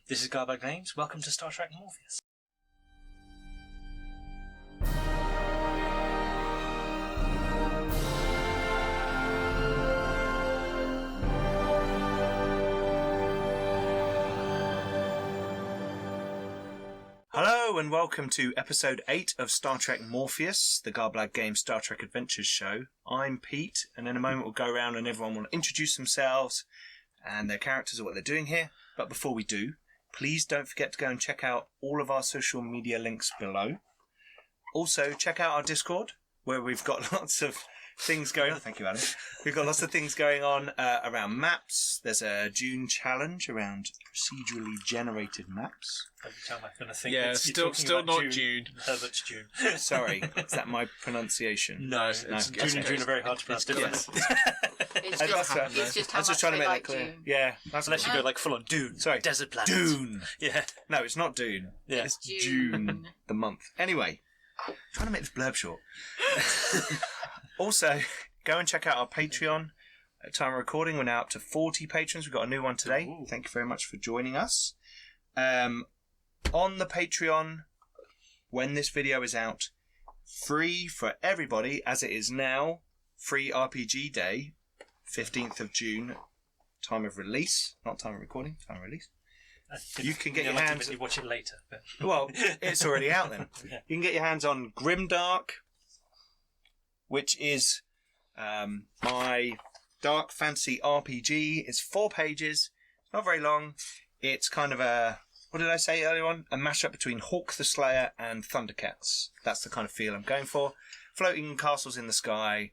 This is Garbag Games. Welcome to Star Trek Morpheus. Hello and welcome to episode 8 of Star Trek Morpheus, the Garblag Games Star Trek Adventures show. I'm Pete, and in a moment we'll go around and everyone will introduce themselves and their characters or what they're doing here. But before we do, please don't forget to go and check out all of our social media links below. Also, check out our Discord, where we've got lots of things going on. Thank you, Alan. We've got lots of things going on around maps. There's a June challenge around procedurally generated maps. Every time I'm going to think, yeah, still not June. Herbert's June. Sorry, is that my pronunciation? No, June and June are very hard to pronounce. Yes. It's just how much trying to make like that clear. June. Yeah, unless you go like full on Dune. Sorry, desert planet. Dune. Yeah. No, it's not Dune. Yeah, it's June, the month. Anyway, I'm trying to make this blurb short. Also, go and check out our Patreon. At time of recording, we're now up to 40 patrons. We've got a new one today. Ooh. Thank you very much for joining us. On the Patreon, when this video is out, free for everybody, as it is now, free RPG Day, 15th of June, time of release. Not time of recording, time of release. You can get your hands... You watch it later. But... Well, it's already out then. Yeah. You can get your hands on Grimdark, which is my dark fantasy RPG. It's 4 pages. It's not very long. It's kind of a... What did I say earlier on? A mashup between Hawk the Slayer and Thundercats. That's the kind of feel I'm going for. Floating castles in the sky,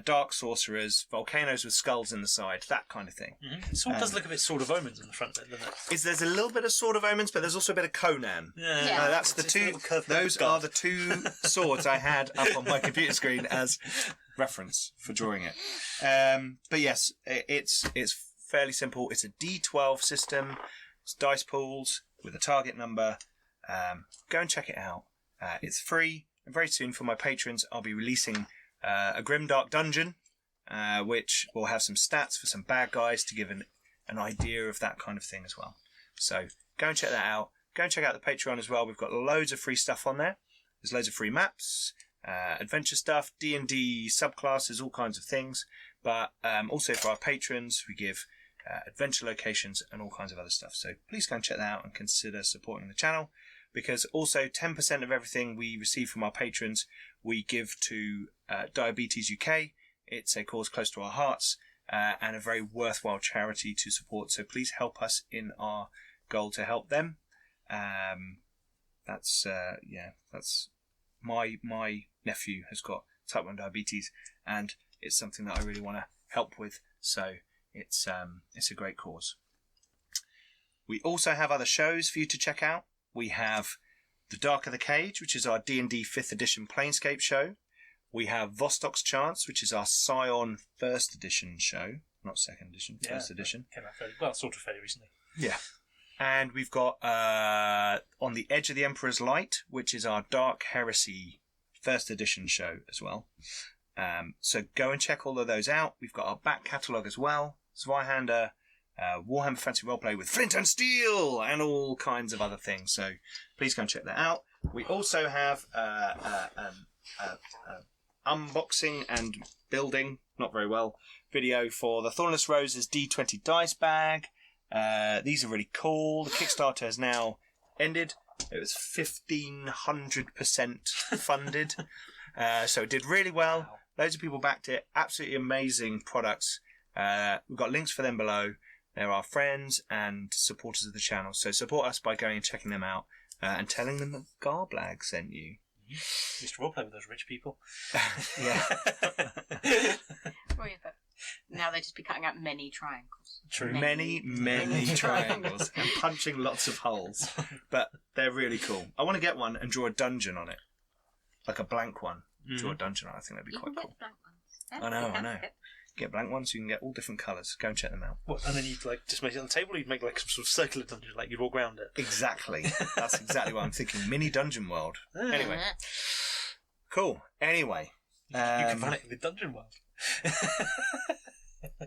dark sorcerers, volcanoes with skulls in the side, that kind of thing. Mm-hmm. It sort of does look a bit Sword of Omens in the front, doesn't it? There's a little bit of Sword of Omens, but there's also a bit of Conan. Yeah. That's the two. Those are the two swords I had up on my computer screen as reference for drawing it. But yes, it's fairly simple. It's a D12 system. It's dice pools with a target number. Go and check it out. It's free. And very soon for my patrons, I'll be releasing a Grimdark dungeon, which will have some stats for some bad guys to give an idea of that kind of thing as well. So go and check that out. Go and check out the Patreon as well. We've got loads of free stuff on there. There's loads of free maps, adventure stuff, D&D subclasses, all kinds of things. But also for our patrons, we give adventure locations and all kinds of other stuff. So please go and check that out and consider supporting the channel, because also 10% of everything we receive from our patrons we give to Diabetes UK. It's a cause close to our hearts and a very worthwhile charity to support. So please help us in our goal to help them. That's my nephew has got type 1 diabetes, and it's something that I really want to help with. So it's a great cause. We also have other shows for you to check out. We have The Darker the Cage, which is our D&D 5th edition Planescape show. We have Vostok's Chance, which is our Scion 1st edition show. Not 2nd edition, 1st edition. Came out sort of fairly recently. Yeah. And we've got On the Edge of the Emperor's Light, which is our Dark Heresy 1st edition show as well. So go and check all of those out. We've got our back catalogue as well. Zweihander, Warhammer Fantasy Roleplay with Flint and Steel, and all kinds of other things. So please go and check that out. We also have unboxing and building, not very well, video for the Thornless Roses D20 dice bag. These are really cool. The Kickstarter has now ended. It was 1,500% funded. So it did really well. Wow. Loads of people backed it. Absolutely amazing products. We've got links for them below. They're our friends and supporters of the channel. So support us by going and checking them out and telling them that Garblag sent you. Used to roleplay with those rich people. Yeah. Well, yeah, but now they just be cutting out many triangles. True. Many triangles and punching lots of holes. But they're really cool. I want to get one and draw a dungeon on it. Like a blank one. Draw a dungeon on it. I think that'd be quite cool. Blank ones. I know. Get blank ones so you can get all different colours. Go and check them out. What? And then you'd just make it on the table, or you'd make like some sort of circular dungeon, like you'd walk around it. Exactly. That's exactly what I'm thinking. Mini dungeon world. Anyway. Cool. Anyway. You can run it in the dungeon world.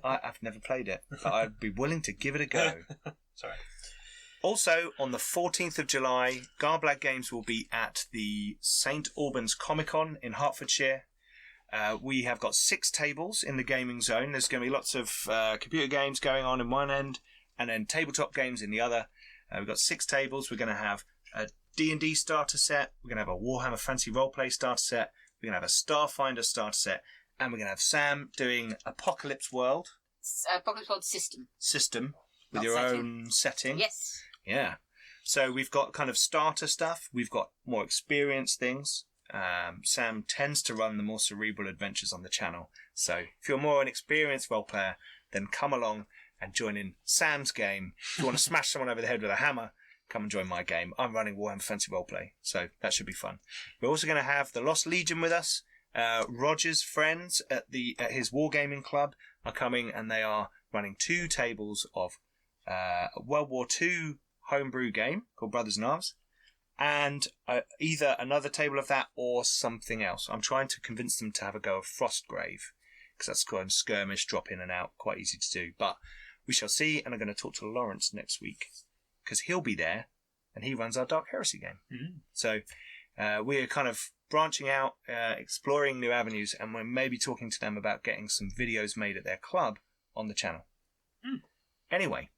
I've never played it, but I'd be willing to give it a go. Sorry. Also, on the 14th of July, Garblad Games will be at the St Albans Comic-Con in Hertfordshire. We have got 6 tables in the gaming zone. There's going to be lots of computer games going on in one end and then tabletop games in the other. We've got 6 tables. We're going to have a D&D starter set. We're going to have a Warhammer Fantasy Roleplay starter set. We're going to have a Starfinder starter set. And we're going to have Sam doing Apocalypse World. Apocalypse World system. System with Not your setting. own setting. Yes. Yeah. So we've got kind of starter stuff. We've got more experienced things. Sam tends to run the more cerebral adventures on the channel. So if you're more an experienced role player, then come along and join in Sam's game. If you want to smash someone over the head with a hammer, come and join my game. I'm running Warhammer Fantasy Roleplay, so that should be fun. We're also going to have the Lost Legion with us. Roger's friends at his wargaming club are coming, and they are running 2 tables of a World War II homebrew game called Brothers in Arms, and either another table of that or something else. I'm trying to convince them to have a go of Frostgrave, because that's kind of skirmish, drop in and out, quite easy to do. But we shall see, and I'm going to talk to Lawrence next week, because he'll be there, and he runs our Dark Heresy game. Mm-hmm. So we're kind of branching out, exploring new avenues, and we're maybe talking to them about getting some videos made at their club on the channel. Anyway,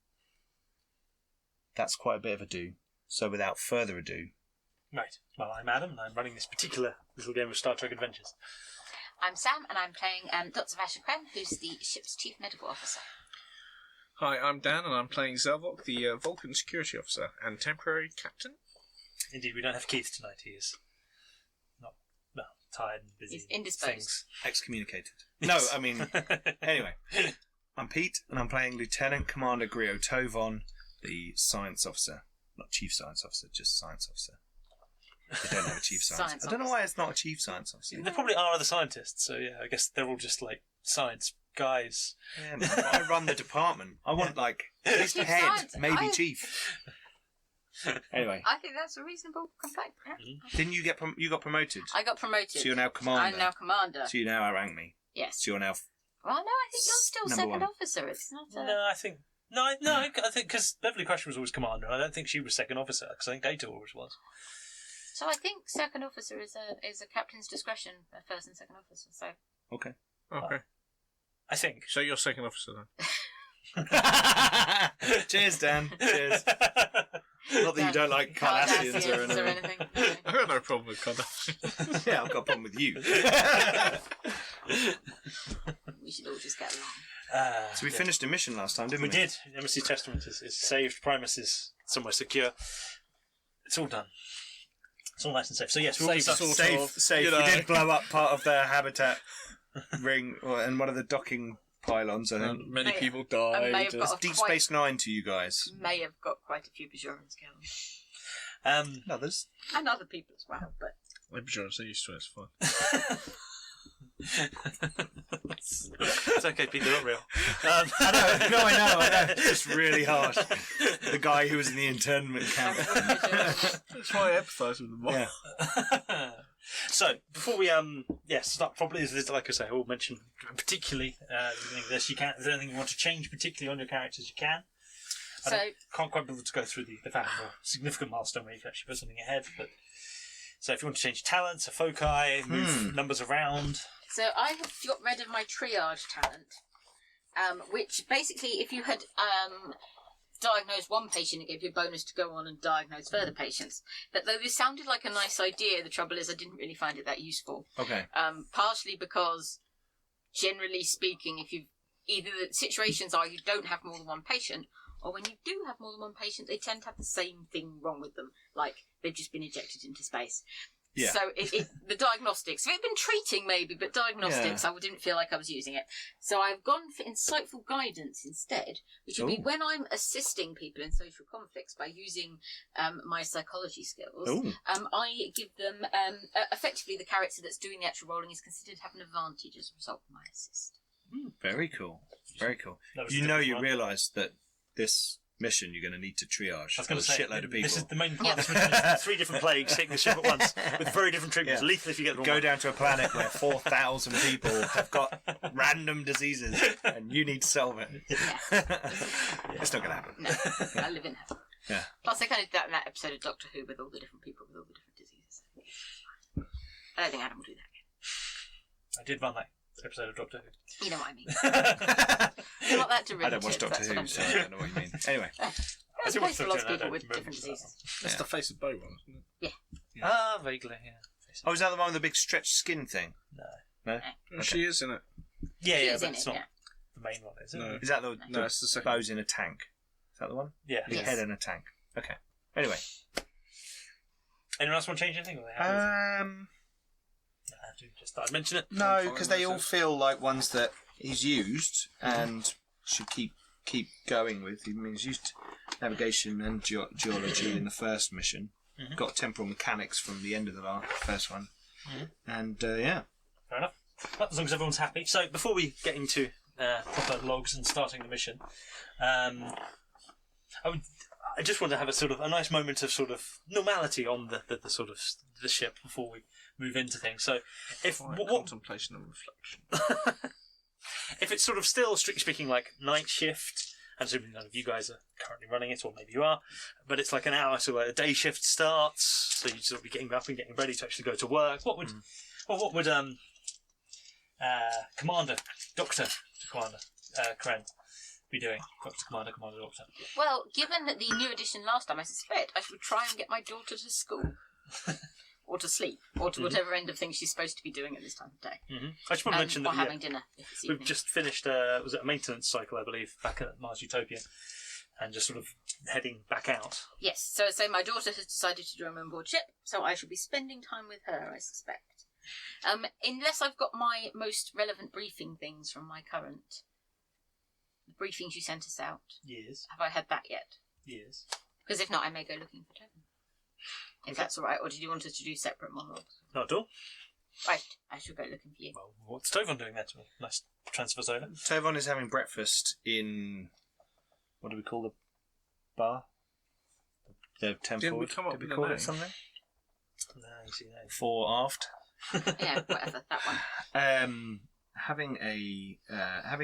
that's quite a bit of a do. So without further ado... Right. Well, I'm Adam, and I'm running this particular little game of Star Trek Adventures. I'm Sam, and I'm playing Dr. Vashakren, who's the ship's chief medical officer. Hi, I'm Dan, and I'm playing Zelvok, the Vulcan security officer and temporary captain. Indeed, we don't have Keith tonight. He is not, well, tired and busy. He's indisposed. Things. Excommunicated. No, I mean... Anyway, I'm Pete, and I'm playing Lieutenant Commander Grio Tovon, the science officer. Not chief science officer, just science officer. They don't have a chief science. I don't know why it's not a chief science officer. There probably are other scientists, so yeah, I guess they're all just like science guys. Yeah, no, I run the department. I want like at least Chief head, science. maybe chief. Anyway, I think that's a reasonable complaint. Yeah. didn't you you got promoted? I got promoted. So you're now commander. I'm now commander. So you now outrank me. Yes. So you're now. Well, no, I think you're still Number second one. officer. It's not. No, I think I think because Beverly Crusher was always commander, and I don't think she was second officer because I think Data always was. So I think second officer is a captain's discretion, first and second officer. So. Okay. Okay. I think. So you're second officer then? Cheers, Dan. Cheers. Not that you don't like Cardassians or anything. anything. I got no problem with Kardashian. Yeah, I've got a problem with you. We should all just get along. So we finished a mission last time, didn't we? We did. Embassy Testament is saved. Primus is somewhere secure. It's all done. It's all nice and safe. So yes, we're all Safe, stuck. sort of. Safe. You know. We did blow up part of their habitat ring and one of the docking pylons, I think. And many May- people I may died. have got It's Deep Space Nine to you guys. May have got quite a few Bajorans killed. Others. And other people as well, but. I'm sure I'm used to it, it's fine. It's okay, Pete, they're not real. I know. It's just really harsh. The guy who was in the internment camp. That's why I empathise with them more. Yeah. So before we start properly, is like I say, we'll mention particularly this. You can. If there's anything you want to change particularly on your characters, you can. So Can't quite be able to go through the fact of a significant milestone where you can actually put something ahead. But so if you want to change talents or foci, move numbers around. So I have got rid of my triage talent, which basically, if you had diagnosed one patient, it gave you a bonus to go on and diagnose further patients. But though this sounded like a nice idea, the trouble is I didn't really find it that useful. Okay. Partially because, generally speaking, if you either the situations are you don't have more than one patient, or when you do have more than one patient, they tend to have the same thing wrong with them, like they've just been ejected into space. Yeah. So the diagnostics, if it had been treating maybe, but diagnostics, I didn't feel like I was using it. So I've gone for insightful guidance instead, which would be when I'm assisting people in social conflicts by using my psychology skills. I give them, effectively the character that's doing the actual rolling is considered to have an advantage as a result of my assist. Very cool. Very cool. That was You a know, different you one. realise that this mission you're going to need to triage I was going a to say, shitload of people. this is the main part of this mission. Is 3 different plagues hitting the ship at once with very different treatments. Yeah. Lethal if you get the wrong Go one. down to a planet where 4,000 people have got random diseases and you need to solve it. Yeah. It's not going to happen. No, I live in hell. Yeah. Plus, I kind of did that in that episode of Doctor Who with all the different people with all the different diseases. I don't think Adam will do that again. I did run that episode of Doctor Who. You know what I mean. It's not that derivative. I don't watch Doctor that's what Who, I'm so I saying. don't know what you mean. Anyway. There's a place for lots of people with different diseases. That's the face of Bow one, isn't it? Yeah. Ah, vaguely, yeah. Oh, is that the one with the big stretched skin thing? No. No? Oh, she is in it. Yeah, She yeah, is but in it's it, not yeah. the main one, is it? No. Is that the No, it's the second. bows in a tank? Is that the one? Yeah. Big Yes. head in a tank. Okay. Anyway. Anyone else want to change anything? Or are they happy with it? Um, I have to just I'd mention it. no, I'm because fine they with all it. feel like ones that he's used and should keep going with. I mean, he's used navigation and geology in the first mission. Mhm. Got temporal mechanics from the end of the first one. Mhm. And, yeah. Fair enough. Well, as long as everyone's happy. So before we get into proper logs and starting the mission, I just want to have a nice moment of sort of normality on the sort of the ship before we move into things. So if Quiet contemplation and reflection. if it's sort of still strictly speaking like night shift, and assuming none of you guys are currently running it, or maybe you are, but it's like an hour to a day shift starts, so you sort of be getting up and getting ready to actually go to work. What would Commander Kren be doing? Commander Doctor. Well, given that the new edition last time, I suspect I should try and get my daughter to school. Or to sleep. Or to whatever end of things she's supposed to be doing at this time of day. Mm-hmm. I just want to mention or that having dinner if it's we've evening. just finished, was it a maintenance cycle, I believe, back at Mars Utopia, and just sort of heading back out. Yes, so my daughter has decided to join me on board ship, so I shall be spending time with her, I suspect. Unless I've got my most relevant briefing things from my current... The briefings you sent us out. Years. Have I had that yet? Years. Because if not, I may go looking for Tovan. If that's all right, or did you want us to do separate monologues? Not at all. Right, I shall go looking for you. Well, what's Tovon doing there to me? Nice transfers over. Tovon is having breakfast in... What do we call the bar? The temple. Didn't we come up Did we with a call name? it something? No, you see that. Fore aft. Yeah, whatever, that one. Having a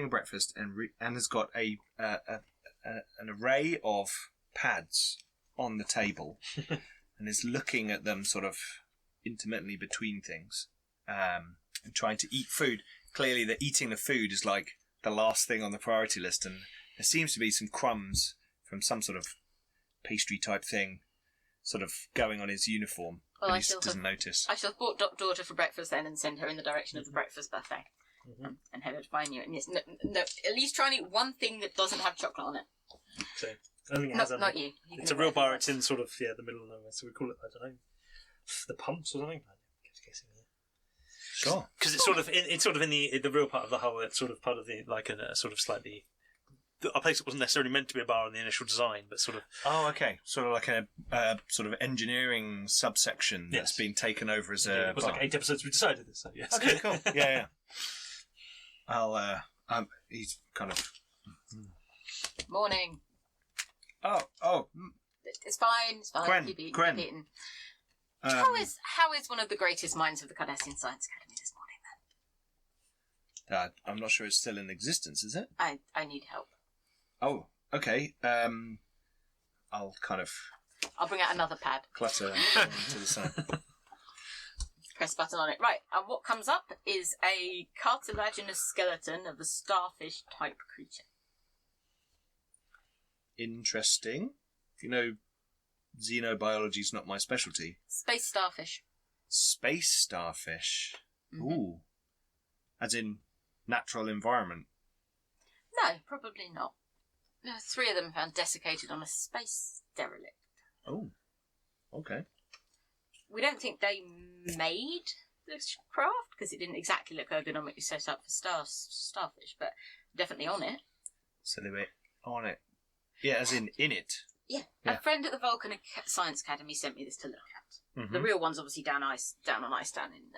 breakfast and has got an array of pads on the table and is looking at them sort of intermittently between things and trying to eat food. Clearly, the eating the food is like the last thing on the priority list, and there seems to be some crumbs from some sort of pastry type thing sort of going on his uniform, Well, but I he shall doesn't notice. I shall have bought daughter for breakfast then and send her in the direction of the breakfast buffet. And head her to find you. And yes, no, at least try and eat one thing that doesn't have chocolate on it. So, I think it has Not you. It's a real bar. It's in sort of the middle of nowhere. So we call it, I don't know, the pumps or something. Sure. Because it's sort of in the real part of the hull. It's sort of part of the a sort of slightly a place that wasn't necessarily meant to be a bar in the initial design, but sort of. Oh, okay. Sort of like a sort of engineering subsection that's Yes. been taken over as Yeah, a it was bar. like 8 episodes we decided this. So yes. Okay, cool. Yeah. I'll. He's kind of. Morning. Oh. It's fine. It's fine. Gwen, Keep eating. Gwen. Keep eating. Um, How is one of the greatest minds of the Cardassian Science Academy this morning? I'm not sure it's still in existence, is it? Then I need help. Oh, okay. I'll kind of I'll bring out another pad. clutter to the side. Press button on it. Right, and what comes up is a cartilaginous skeleton of a starfish type creature. Interesting. You know, xenobiology's not my specialty. Space starfish. Space starfish. Mhm. Ooh. As in natural environment. No, probably not. There are 3 of them found desiccated on a space derelict. Oh. Okay. We don't think they made this craft because it didn't exactly look ergonomically set up for starfish, but definitely on it. So they were on it. Yeah, as in it. Yeah. Yeah. A friend at the Vulcan Science Academy sent me this to look at. Mhm. The real one's obviously down on ice down in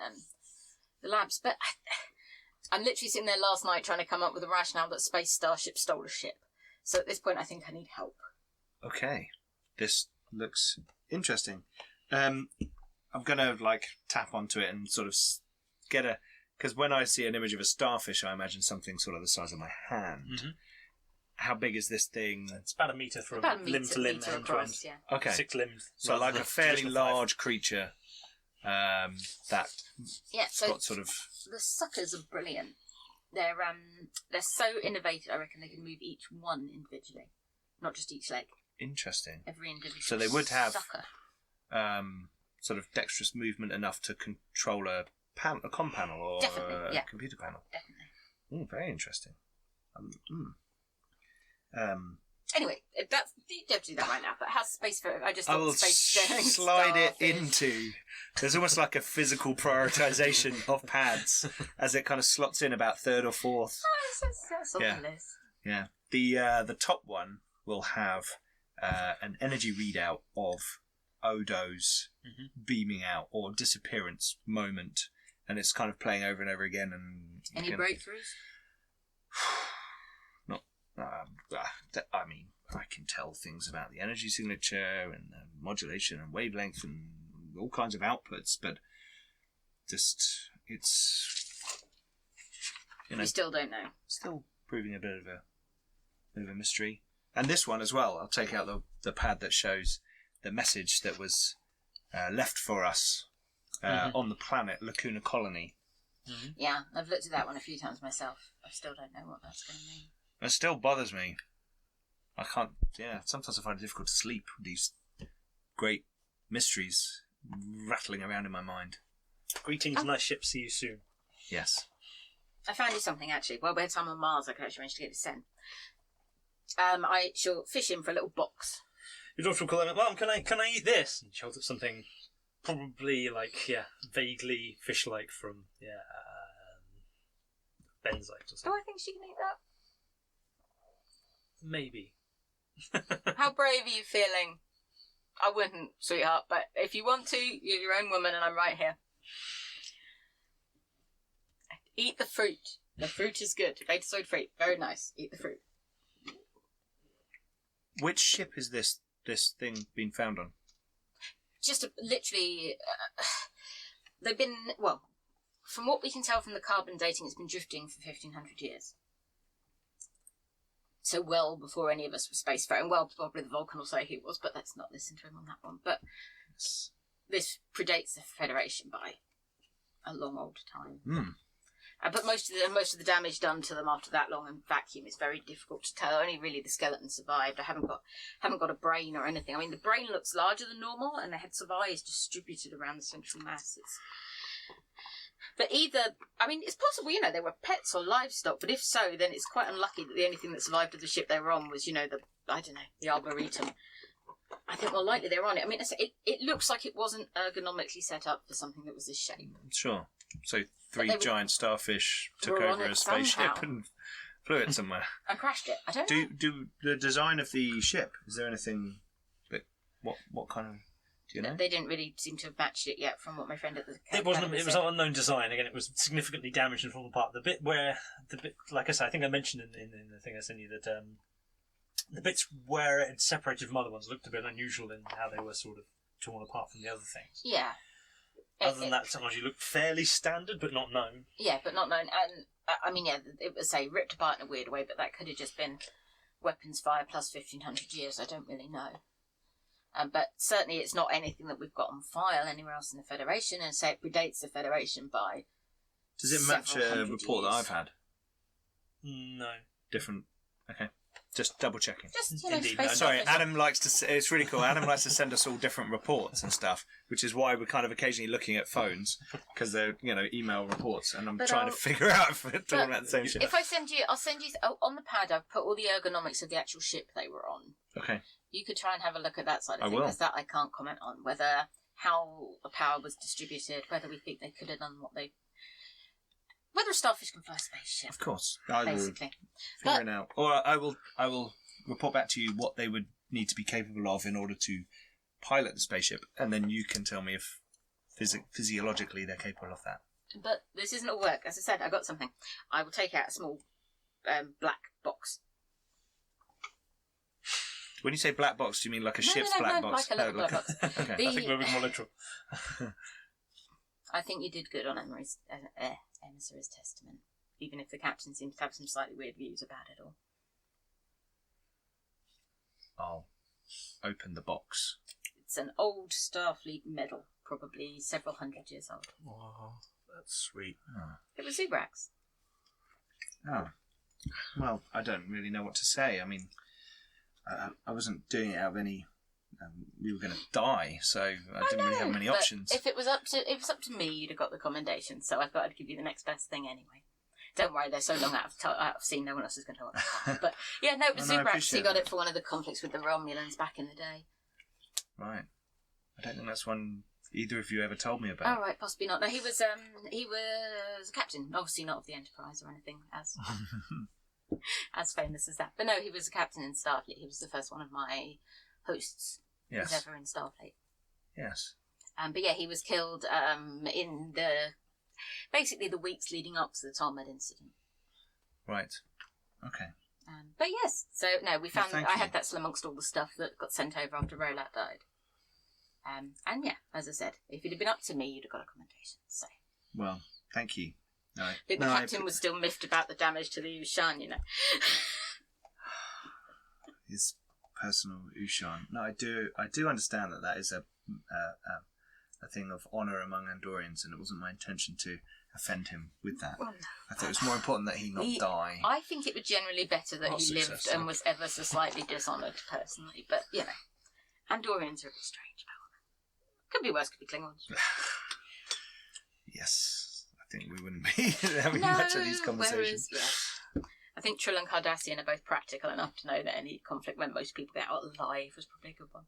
the labs, but I'm literally sitting there last night trying to come up with a rationale that Space Starship stole a ship. So at this point, I think I need help. Okay. This looks interesting. I'm going to, tap onto it and sort of get a... Because when I see an image of a starfish, I imagine something sort of the size of my hand. Mhm. how big is this thing? It's about a metre from About a limb to limb, metre end to end. across, yeah. Okay. 6 limbs. So rather like than a fairly traditional 5. large creature that's Yeah, so got sort of... the suckers are brilliant. They're so innovative, I reckon they can move each one individually, not just each leg. Interesting. Every individual So they would have sucker. sort of dexterous movement enough to control a comm panel or Definitely, a yeah. computer panel. Definitely. Very interesting. Anyway, you don't do that right now, but how's space for... I just I thought will space staring slide it starfish. into... There's almost like a physical prioritization of pads as it kind of slots in about third or fourth. Oh, that's on Yeah. the list. Yeah. The top one will have an energy readout of Odo's beaming out or disappearance moment, and it's kind of playing over and over again. And Any breakthroughs? I mean, I can tell things about the energy signature and modulation and wavelength and all kinds of outputs, but just it's We still don't know. still proving a bit of a mystery. And this one as well. I'll take out the pad that shows the message that was left for us on the planet Lacuna Colony. Yeah, I've looked at that one a few times myself. I still don't know what that's going to mean. It still bothers me. I can't. Yeah, sometimes I find it difficult to sleep with these great mysteries rattling around in my mind. Greetings, nice ship. See you soon. Yes. I found you something actually. While we had time on Mars, I could actually manage to get it sent. I shall fish in for a little box. Your daughter will call him, Mom, can I eat this? And she holds up something probably vaguely fish-like from benzite or Do something. I think she can eat that? Maybe. How brave are you feeling? I wouldn't, sweetheart, but if you want to, you're your own woman and I'm right here. Eat the fruit. The fruit is good. Betazoid fruit. Very nice. Eat the fruit. Which ship is this thing being found on? Just literally, they've been, well, from what we can tell from the carbon dating, it's been drifting for 1,500 years. So well before any of us were spacefaring. Well, probably the Vulcan will say he was, but let's not listen to him on that one. But this predates the Federation by a long old time. But most of the damage done to them after that long in vacuum is very difficult to tell. Only really the skeleton survived. I haven't got a brain or anything. I mean, the brain looks larger than normal, and the heads of eye is distributed around the central mass. But either, I mean, it's possible, they were pets or livestock, but if so, then it's quite unlucky that the only thing that survived of the ship they were on was, the Arboretum. I think more likely they were on it. I mean, it looks like it wasn't ergonomically set up for something that was this shape. Sure. So 3 giant starfish took were on over it a spaceship somehow. and flew it somewhere. And crashed it. I don't know. Do the design of the ship, is there anything that, what kind of, do you know? They didn't really seem to have matched it yet from what my friend at the It was an unknown design. Again, it was significantly damaged and fallen apart. The bit, like I said, I think I mentioned in the thing I sent you that the bits where it separated from other ones looked a bit unusual in how they were sort of torn apart from the other things. Yeah. Other than that, technology looked fairly standard, but not known. Yeah, but not known. And I mean, it was ripped apart in a weird way, but that could have just been weapons fire plus 1,500 years. I don't really know. But certainly it's not anything that we've got on file anywhere else in the Federation, and say it predates the Federation by. Does it match several a hundred report that years. I've had? No. Different. Okay. Just double checking. Just, Indeed, space Sorry, officer. Adam likes to. It's really cool. Adam likes to send us all different reports and stuff, which is why we're kind of occasionally looking at phones because they're email reports, and I'm But trying to figure out if we're talking about the same shit. If I send you, I'll send you on the pad. I've put all the ergonomics of the actual ship they were on. Okay. You could try and have a look at that side of I things. will. Because that I can't comment on. Whether how the power was distributed, whether we think they could have done whether a starfish can fly a spaceship. Of course, I will Basically, figure it out, or I will report back to you what they would need to be capable of in order to pilot the spaceship, and then you can tell me if physiologically they're capable of that. but this isn't all work. As I said, I got something. I will take out a small black box. When you say black box, do you mean like a ship's no, black box? like a little black box. Okay. The- I think we're being more literal. I think you did good on Emissary's Testament, even if the captain seems to have some slightly weird views about it all. I'll open the box. It's an old Starfleet medal, probably several hundred years old. Oh, that's sweet. Oh. It was Zubrax. Oh. Well, I don't really know what to say. I mean, I wasn't doing it out of any... we were going to die, so I didn't really have many but options. If it was up to me, you'd have got the commendation. So I thought I'd give you the next best thing aneway. Don't worry, they're so long out of scene, no one else is going to want it. But yeah, no, it was Zubrax. He got it for one of the conflicts with the Romulans back in the day. Right. I don't think that's one either of you ever told me about. Oh right, possibly not. No, he was a captain. Obviously not of the Enterprise or anything as famous as that. But no, he was a captain in Starfleet. He was the first one of my hosts who's ever in Starfleet. Yes. But yeah, he was killed in basically the weeks leading up to the Talmud incident. Right. Okay. But yes, so no, we found thank I you. had that still amongst all the stuff that got sent over after Rolat died. And yeah, as I said, if it had been up to me, you'd have got a commendation. So Well, thank you. No, I think the captain was still miffed about the damage to the Ushan, you know. His personal Ushan. No, I do understand that is a thing of honour among Andorians, and it wasn't my intention to offend him with that. Well, no. I thought it was more important that he not die. I think it was generally better that Not he lived successful. and was ever so slightly dishonoured personally, but you know, Andorians are a bit strange. Could be worse, could be Klingons. Yes, I think we wouldn't be having much of these conversations. I think Trill and Cardassian are both practical enough to know that any conflict where most people get out alive was probably a good one.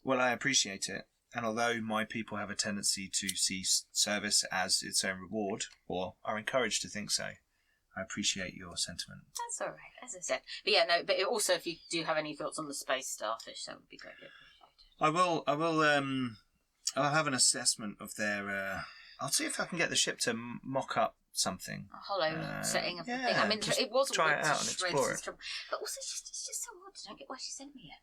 Well, I appreciate it. And although my people have a tendency to see service as its own reward, or are encouraged to think so, I appreciate your sentiment. That's all right, as I said. But yeah, no. But also, if you do have any thoughts on the space starfish, that would be greatly appreciated. I'll have an assessment of their. I'll see if I can get the ship to mock up something. A hollow setting of the yeah, thing. I mean, just it was try it ripped out to and shreds explore and it. stuff. But also, it's just so odd. I don't get why she sent me it.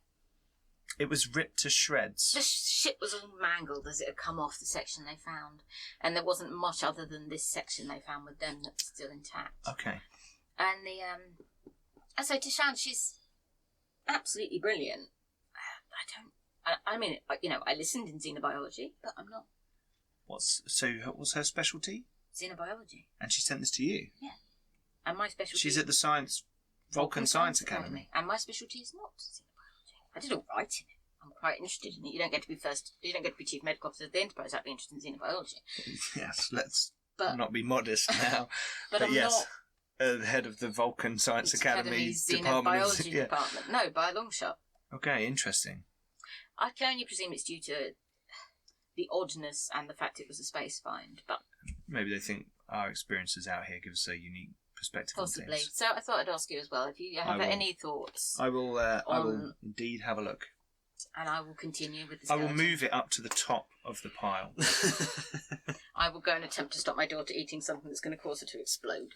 It was ripped to shreds. The ship was all mangled as it had come off the section they found, and there wasn't much other than this section they found with them that was still intact. Okay. And and so Tishan, she's absolutely brilliant. I mean, you know, I listened in xenobiology, but I'm not What's her specialty? xenobiology. And she sent this to you. Yeah, and my specialty. She's at the Vulcan Science Academy. And my specialty is not xenobiology. I did all right in it. I'm quite interested in it. You don't get to be chief medical officer of the Enterprise. I'd be interested in xenobiology. Yes, let's But not be modest now. but I'm yes, not the head of the Vulcan Science Academy Academy's department. xenobiology department. No, by a long shot. Okay, interesting. I can only presume it's due to the oddness and the fact it was a space find, but Maybe they think our experiences out here give us a unique perspective possibly. on things. So I thought I'd ask you as well if you have any thoughts, I will indeed have a look. and I will continue with this. I will move it up to the top of the pile. I will go and attempt to stop my daughter eating something that's going to cause her to explode.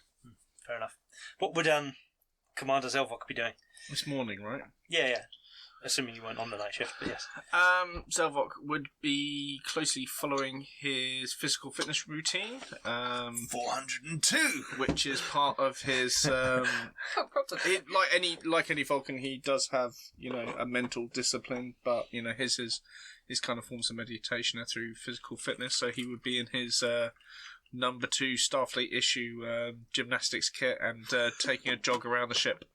Fair enough. What would Commander Zelvok be doing? This morning, right? Yeah. Assuming you weren't on the night shift, but yes. Zelvok would be closely following his physical fitness routine, 402! which is part of his. Probably. Like any Vulcan, he does have a mental discipline, but his is kind of forms of meditation through physical fitness. So he would be in his number 2 Starfleet issue gymnastics kit and taking a jog around the ship.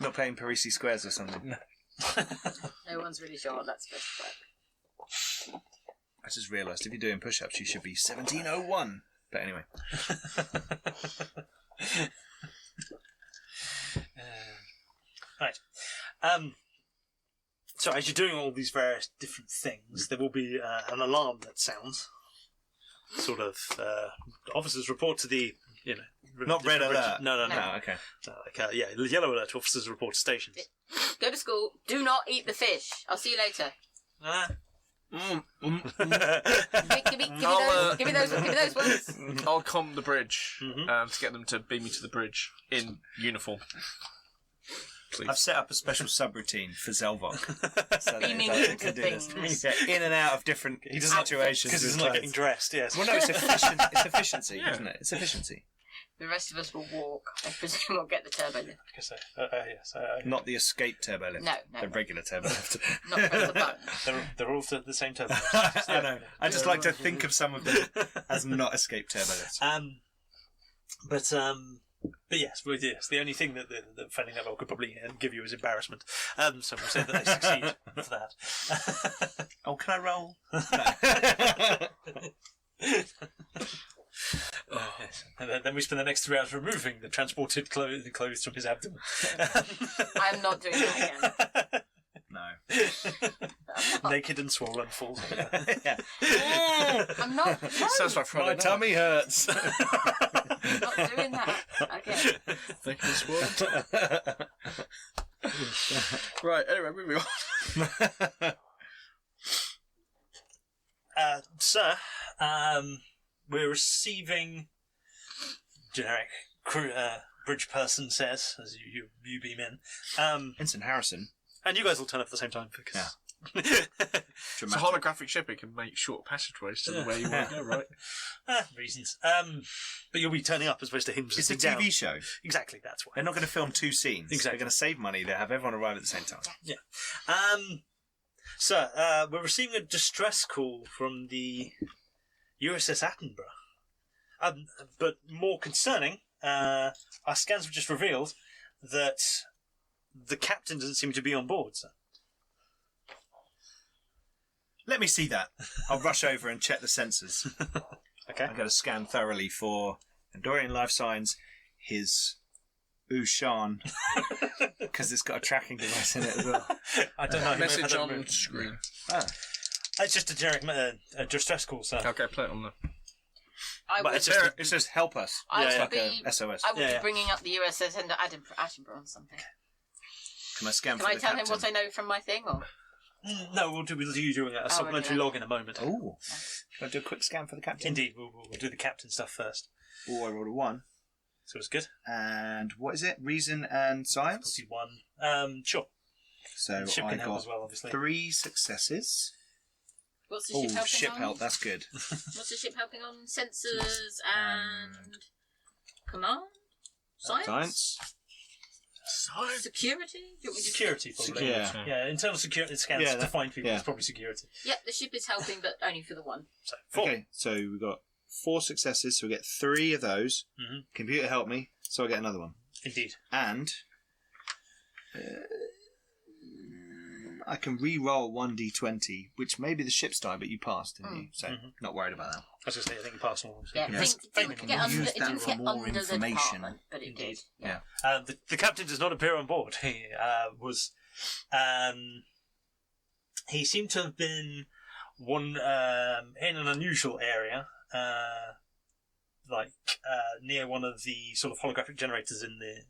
Not playing Parisi squares or something. No. No one's really sure what that's supposed to work. I just realised if you're doing push-ups, you should be 1701. But anyway. Right. So as you're doing all these various different things, there will be an alarm that sounds. Sort of officers report to the Not red alert. No. No, okay. Yellow alert. Officers report to stations. Go to school. Do not eat the fish. I'll see you later. Give me those ones. I'll comb the bridge to get them to beam me to the bridge in uniform. Please. I've set up a special subroutine for Zelvok. So that Beaming he into can do this. things. Yeah, in and out of different situations. Because he's with not clothes. getting dressed, yes. Well, no, it's efficiency, Yeah. isn't it? It's efficiency. The rest of us will walk. I presume we'll get the turbo lift. Like I say, yes. Not the escape turbo lift. No. The regular turbo lift. Not press the button. They're all the same turbo. I know. I just like to think of some of them as not escape turbo lifts. But yes, the only thing that the Fanning level could probably give you is embarrassment. So we'll say that they succeed for that. Oh, can I roll? Yes. And then we spend the next 3 hours removing the transported clothes from his abdomen. I'm not doing that again. No. Naked and swollen, falls over. Yeah. I'm not. No, Sounds like Friday My night. tummy hurts. I'm not doing that. Okay. Thank you, Sword. Right, anyway, moving on. Sir, we're receiving generic bridge person says as you beam in. Vincent Harrison. And you guys will turn up at the same time because It's a holographic ship. It can make short passageways to where you want to go, right? reasons. But you'll be turning up as opposed to him It's a sitting down. TV show. Exactly, that's why. They're not going to film 2 scenes. Exactly. They're going to save money. They have everyone arrive at the same time. Yeah. Sir, we're receiving a distress call from the USS Attenborough. But more concerning, our scans have just revealed that the captain doesn't seem to be on board, sir. Let me see that. I'll rush over and check the sensors. Okay. I've got to scan thoroughly for Andorian life signs, his Ushan, because it's got a tracking device in it as well. I don't know. Message on screen. Ah. It's just a generic distress call, sir. Okay, play it on the... I But would, it's just It says help us. I It's would like be. a SOS. I would Yeah. be bringing up the USS Attenborough on something. Can I scan Can for I the tell captain? him what I know from my thing, or? No, we'll do you doing a supplementary okay. log in a moment. Oh. Can I do a quick scan for the captain? Indeed, we'll do the captain stuff first. Oh, I rolled a 1. So it's good. And what is it? Reason and science? Difficulty 1. Sure. So Ship I can help got as well, obviously. 3 successes. What's the Oh, ship helping ship on? help. That's good. What's the ship helping on? Sensors and command, science, security. Do you want me to- Security, probably. Yeah. Yeah, internal security scans Yeah, to find people. yeah. It's probably security. Yeah, the ship is helping, but only for the one. So 4. Okay, so we've got 4 successes, so we get 3 of those. Mm-hmm. Computer help me, so I get another one. Indeed. And I can re-roll 1d20, which may be the ship's die, but you passed, didn't you? So not worried about that. I was going to say, I think personal. Yeah, Yeah. it didn't get Use under, it that didn't for get more under the information. department, but it did. Yeah. The captain does not appear on board. He was. He seemed to have been in an unusual area, near one of the sort of holographic generators in the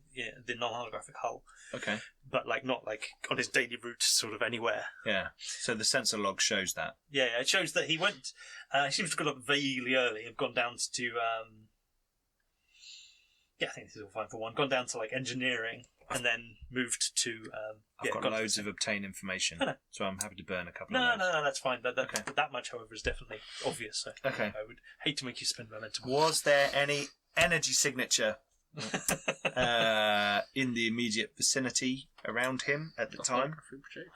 non-holographic hull, Okay. but not on his daily route, sort of anywhere. Yeah. So the sensor log shows that. Yeah, it shows that he went. He seems to have got up vaguely early and gone down to. I think this is all fine for one. Gone down to engineering and then moved to. I've got gone to- loads of obtained information, I know. so I'm happy to burn a couple No, of those. no, that's fine. Okay. That much, however, is definitely obvious. So Okay. I would hate to make you spend momentum. Was there any energy signature in the immediate vicinity around him at the time? Holographic projector.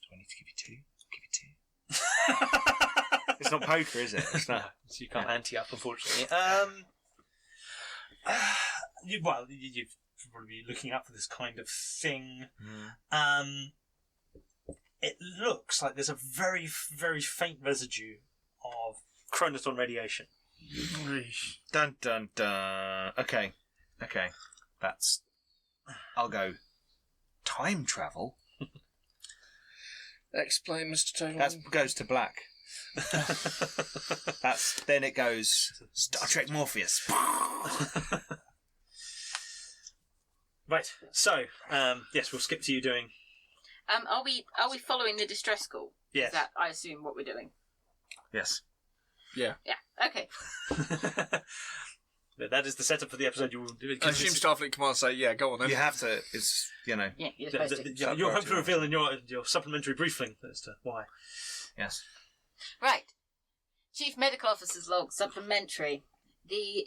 Do I need to give you 2? I'll give you 2. It's not poker, is it? It's not. So you can't ante up, unfortunately. You'd probably be looking out for this kind of thing. It looks like there's a very, very faint residue of chronoton radiation. Dun dun dun. Okay. That's. I'll go. Time travel. Explain, Mr. Taylor. That goes to black. Then it goes Star Trek Morpheus. Right. So, yes, we'll skip to you doing. Are we following the distress call? Yes. Is that, I assume, what we're doing? Yes. Yeah. Yeah. Okay. That is the setup for the episode. You will do. I assume Starfleet Command say, yeah, go on then. You have to. It's Yeah, you're supposed to. You'll hope to reveal in your supplementary briefing as to why. Yes. Right. Chief Medical Officer's log, supplementary. The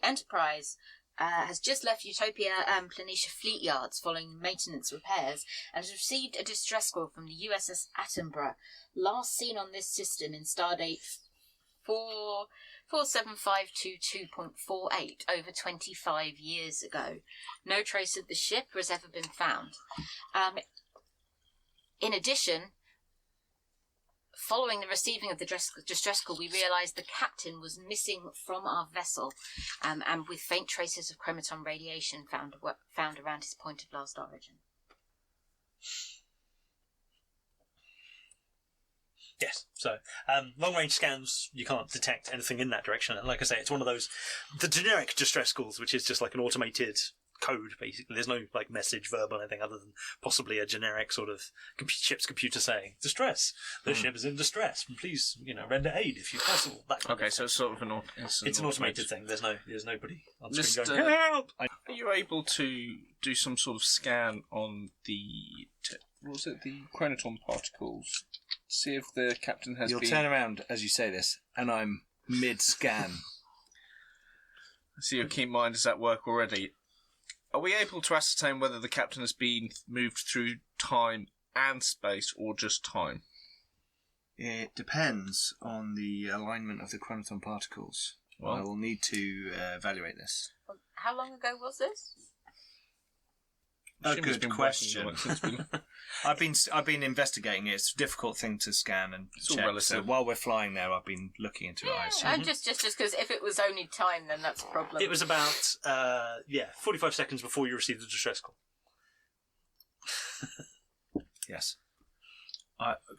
Enterprise has just left Utopia Planitia fleet yards following maintenance repairs and has received a distress call from the USS Attenborough, last seen on this system in stardate 47522.48 over 25 years ago. No trace of the ship has ever been found. In addition, following the receiving of the distress call, we realised the captain was missing from our vessel, and with faint traces of chromaton radiation found around his point of last origin. Yes. So, long-range scans, you can't detect anything in that direction. And like I say, it's one of those, the generic distress calls, which is just like an automated code, basically. There's no like message, verbal, anything other than possibly a generic sort of ship's computer saying, distress. The ship is in distress. Please, render aid if possible. That kind of so it's sort of an it's an automated thing. There's nobody on screen Mr. going, help! Are you able to do some sort of scan on the the chromaton particles? See if the captain has You'll been... turn around as you say this, and I'm mid-scan. I see your keen mind is at work already. Are we able to ascertain whether the captain has been moved through time and space, or just time? It depends on the alignment of the chromaton particles. Well, I will need to evaluate this. How long ago was this? A Jim has good been question. working on it since we- I've been investigating it. It's a difficult thing to scan and It's all check. relative. So while we're flying there, I've been looking into it. I assume. And just because if it was only time, then that's a problem. It was about 45 seconds before you received the distress call. Yes.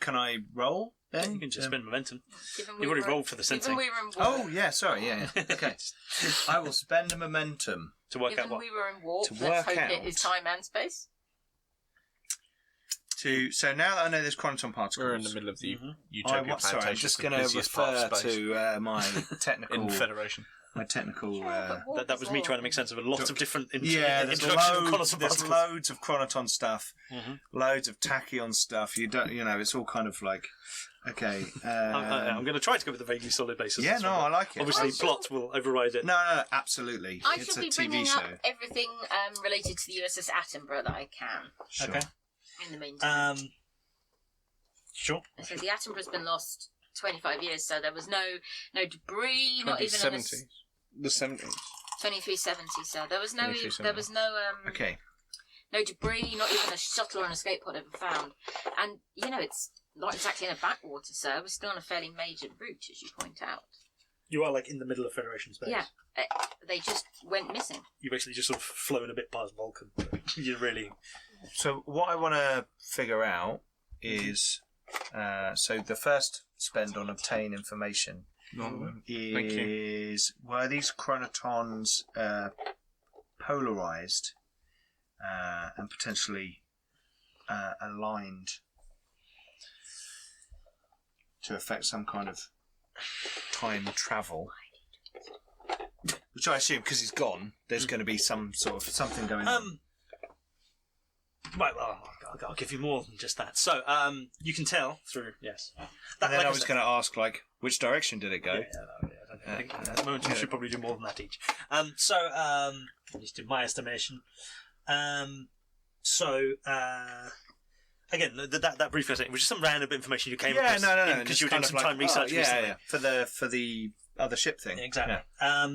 Can I roll then? You can just spend momentum. Given You've already rolled for the given sensing we were in war, Oh yeah, sorry, yeah. Okay. I will spend a momentum. to work out given what. we were in warp, To let's work hope it is out. time and space. So now that I know there's chromaton particles, We're in the middle of the I'm Utopia Plantation. I'm just the going to busiest part refer of space to my technical in Federation. That was me trying to make sense of a lot of different Yeah, there's introductions of chromaton there's particles. loads of chromaton stuff, Mhm. loads of tachyon stuff. It's all kind of like, okay. I'm going to try to go with the vaguely solid basis. Yeah, no, I like it. Obviously, I shall- plot will override it. No, absolutely. I It's shall a be TV bringing show. up everything related to the USS Attenborough that I can. Sure. Okay. In the meantime, Sure. so the Attenborough's been lost 25 years, so there was no debris, not even in the 2070s. The 70s. 2370. So there was no 2370. Okay. no debris, not even a shuttle or an escape pod ever found. And it's not exactly in a backwater, so we're still on a fairly major route, as you point out. You are like in the middle of Federation space. Yeah, they just went missing. You basically just sort of flown a bit past Vulcan. You really. So what I want to figure out is, so the first spend on obtain information Thank is, were these chronotons polarized and potentially aligned to affect some kind of time travel? Which I assume, because he's gone, there's going to be some sort of something going on. Right, well, I'll give you more than just that. So, you can tell through, yes. And then like I was said- going to ask, like, which direction did it go? I think at the moment you should probably do more than that each. At least in my estimation. Again, that brief essay, which is some random information you came across. No. Because you were doing some time research recently. Yeah, for the other ship thing. Exactly. Yeah.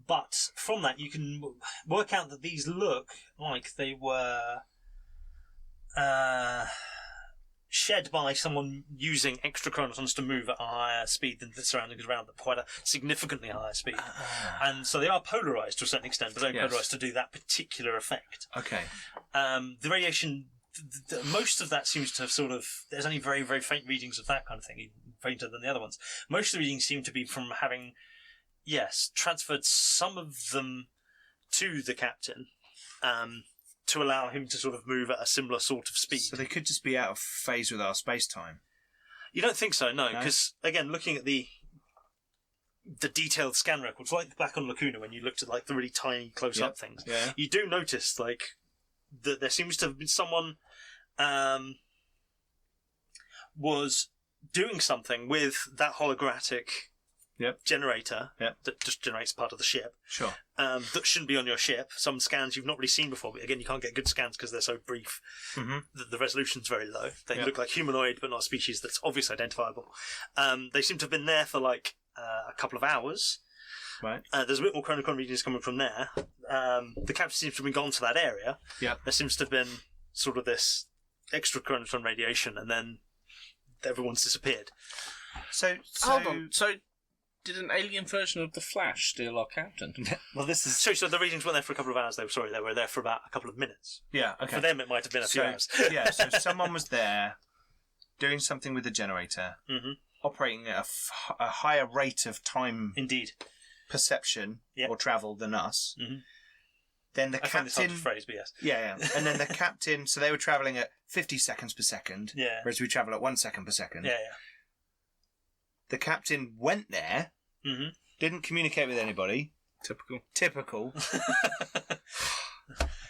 But from that, you can work out that these look like they were shed by someone using extra chronotons to move at a higher speed than the surroundings around them, quite a significantly higher speed. And so they are polarised to a certain extent, but only Yes. polarised to do that particular effect. Okay. The radiation, most of that seems to have sort of, there's only very, very faint readings of that kind of thing, even fainter than the other ones. Most of the readings seem to be from having, transferred some of them to the captain, to allow him to sort of move at a similar sort of speed. So they could just be out of phase with our space-time. You don't think so, no, because, again, looking at the detailed scan records, like back on Lacuna when you looked at like the really tiny close-up things, Yeah. you do notice like that there seems to have been someone was doing something with that holographic Yep. generator Yep. that just generates part of the ship. Sure. That shouldn't be on your ship. Some scans you've not really seen before, but again, you can't get good scans because they're so brief. Mm-hmm. The resolution's very low. They Yep. look like humanoid, but not a species that's obviously identifiable. They seem to have been there for like a couple of hours. Right. There's a bit more chronocron readings coming from there. The captain seems to have been gone to that area. Yeah. There seems to have been sort of this extra chronotron radiation, and then everyone's disappeared. So Hold on. So, did an alien version of the Flash steal our captain? well, this is So the readings weren't there for a couple of hours. They were there for about a couple of minutes. yeah. Okay. For them, it might have been a few hours. yeah. So someone was there doing something with the generator, Mhm. operating at a higher rate of time Indeed. perception Yep. or travel than us. Mhm. Then the I find this hard captain. to phrase, but yes. Yeah. And then the captain. So they were traveling at 50 seconds per second, Yeah. whereas we travel at 1 second per second. Yeah, The captain went there, yeah. Mm-hmm. didn't communicate with anybody. Typical. Typical.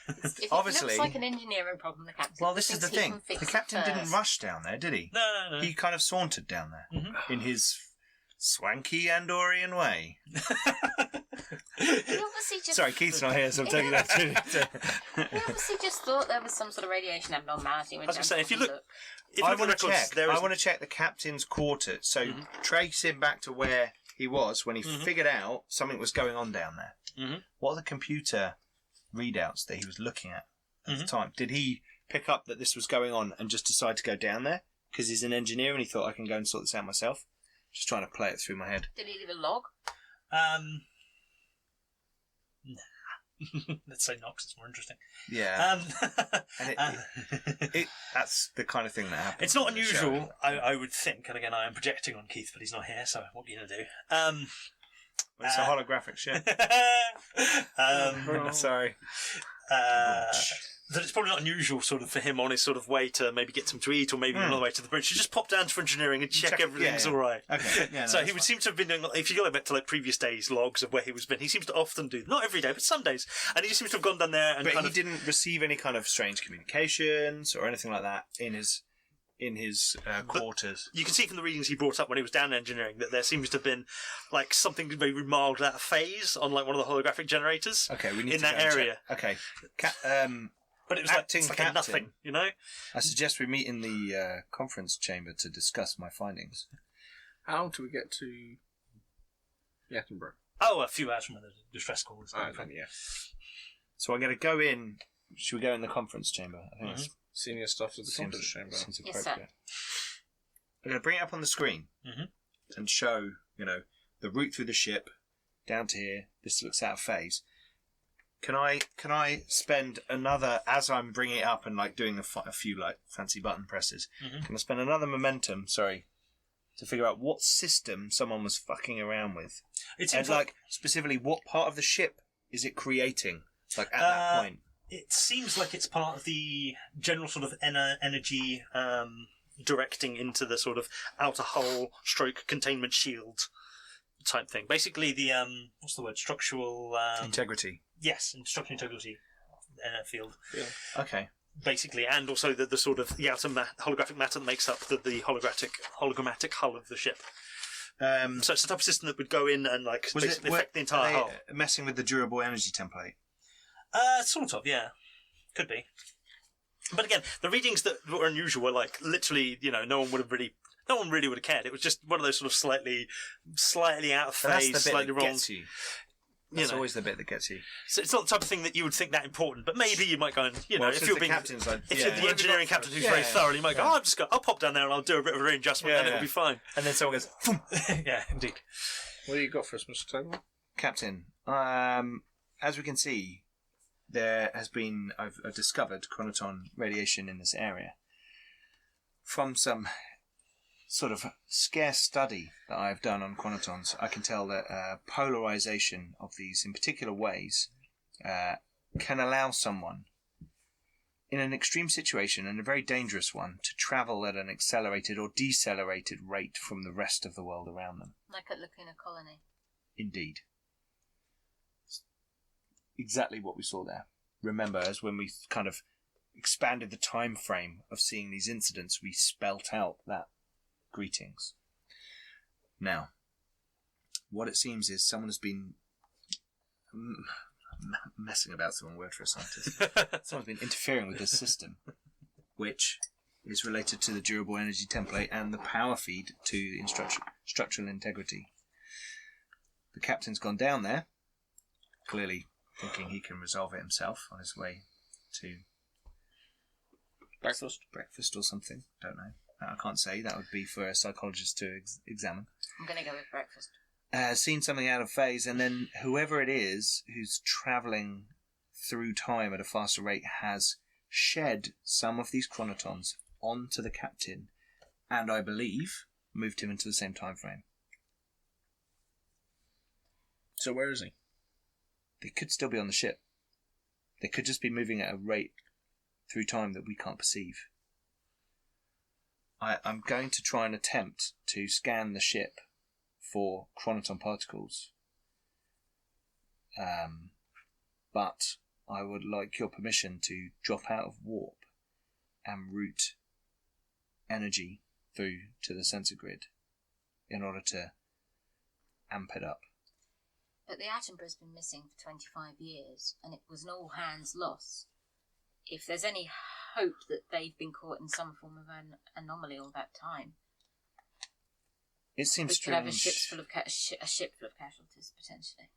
If it Obviously- looks like an engineering problem, the captain. Well, this is the thinks he thing. can fix The it captain didn't first. rush down there, did he? No. He kind of sauntered down there Mhm. in his swanky Andorian way. He obviously just. Sorry, Keith's not here, so I'm taking that too. He obviously just thought there was some sort of radiation abnormality. I was going to say, if you look at the I want to records, check. there is... I want to check the captain's quarters. So Mhm. trace him back to where he was when he Mhm. figured out something was going on down there. Mhm. What are the computer readouts that he was looking at the Mhm. time? Did he pick up that this was going on and just decide to go down there because he's an engineer and he thought I can go and sort this out myself? Just trying to play it through my head. Did he leave a log? Let's say not, 'cause it's more interesting. Yeah, and Uh, that's the kind of thing that happens. it's not on the show. unusual, I would think, and again, I am projecting on Keith, but he's not here, so what are you going to do? It's a holographic ship. Sorry. That it's probably not unusual sort of for him on his sort of way to maybe get some to eat or maybe on the way to the bridge to just pop down for engineering and check everything's yeah. all right. Okay. Yeah, no, So he that's would fine. seem to have been doing, if you go back to like previous days logs of where he was been, he seems to often do, not every day, but some days, and he just seems to have gone down there and But kind he of... didn't receive any kind of strange communications or anything like that in his quarters. You can see from the readings he brought up when he was down engineering that there seems to have been like something very mild out of phase on like one of the holographic generators. Okay, we need in to that go and check. area. Okay. But it was Acting like a captain. nothing, you know? I suggest we meet in the conference chamber to discuss my findings. How long do we get to the Attenborough? Oh, a few hours from when the distress call was going. Yeah. So I'm going to go in. Should we go in the conference chamber? I think that's Senior staff of the conference chamber. seems Yes, sir. appropriate. I'm going to bring it up on the screen and show, the route through the ship down to here. This looks out of phase. Can I spend another, as I'm bringing it up and like doing a few like fancy button presses? Can I spend another momentum? Sorry, to figure out what system someone was fucking around with, It and seems like specifically what part of the ship is it creating? Like at that point. It seems like it's part of the general sort of energy directing into the sort of outer hull stroke containment shield type thing. Basically the, what's the word? Structural... Integrity. Yes, structural integrity field. Okay. Basically, and also the sort of the outer holographic matter that makes up the hologrammatic hull of the ship. So it's a type of system that would go in and like basically affect the entire hull. Messing with the durable energy template? Sort of, yeah. Could be. But again, the readings that were unusual were like literally, no one really would have cared. It was just one of those sort of slightly out of phase, That's the bit slightly that wrong. gets you. That's always the bit that gets you. So it's not the type of thing that you would think that important, but maybe you might go and, Well, if since you're the being, captain's like, if yeah. you're the What engineering captain who's Yeah, very yeah. thorough, you might go, I'll pop down there and I'll do a bit of a readjustment and it'll be fine. And then someone goes, "Phoom." Yeah, indeed. What do you got for us, Mr. Taylor? Captain, as we can see, there has been, I've discovered chronoton radiation in this area. From some sort of scarce study that I've done on chronotons, I can tell that polarization of these in particular ways can allow someone in an extreme situation and a very dangerous one to travel at an accelerated or decelerated rate from the rest of the world around them. Like at Lacuna Colony. Indeed. Exactly what we saw there. Remember, as when we kind of expanded the time frame of seeing these incidents, we spelt out that greetings. Now, what it seems is someone has been messing about, the wrong word for a scientist. Someone's been interfering with this system, which is related to the durable energy template and the power feed to the structural integrity. The captain's gone down there, clearly thinking he can resolve it himself on his way to breakfast or something. Don't know. I can't say. That would be for a psychologist to examine. I'm going to go with breakfast. Seen something out of phase, and then whoever it is who's travelling through time at a faster rate has shed some of these chronotons onto the captain, and I believe moved him into the same time frame. So where is he? They could still be on the ship. They could just be moving at a rate through time that we can't perceive. I'm going to try and attempt to scan the ship for chronoton particles. But I would like your permission to drop out of warp and route energy through to the sensor grid in order to amp it up. But the Attenborough's been missing for 25 years, and it was an all-hands loss. If there's any hope that they've been caught in some form of an anomaly all that time, It seems we strange. could have a ship full of casualties, potentially.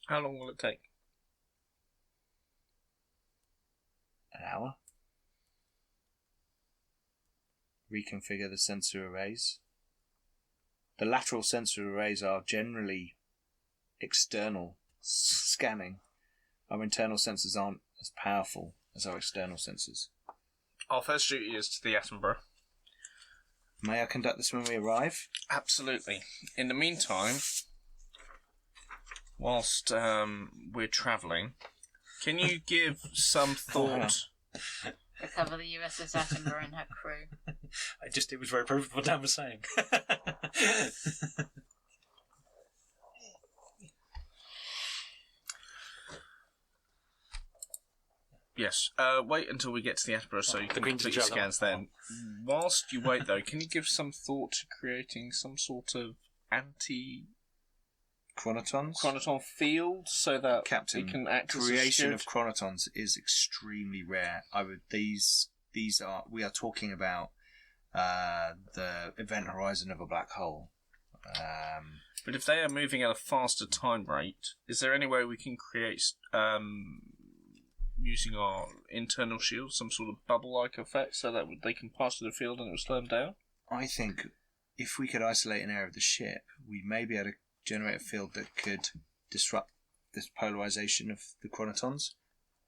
How long will it take? An hour. Reconfigure the sensor arrays. The lateral sensor arrays are generally external scanning. Our internal sensors aren't as powerful as our external sensors. Our first duty is to the Attenborough. May I conduct this when we arrive? Absolutely. In the meantime, whilst we're travelling, can you give some thought... Recover the USS Attenborough and her crew. It was very appropriate what Dan was saying. Yes. Wait until we get to the Attenborough so you can Green complete to your gel. scans then. Whilst you wait, though, can you give some thought to creating some sort of Chronotons? anti-chronoton field so that Captain, we can act as a creation shield? of chronotons is extremely rare. We are talking about the event horizon of a black hole. But if they are moving at a faster time rate, is there any way we can create, using our internal shield, some sort of bubble-like effect so that they can pass through the field and it will slow them down? I think if we could isolate an area of the ship, we may be able to generate a field that could disrupt this polarization of the chronotons.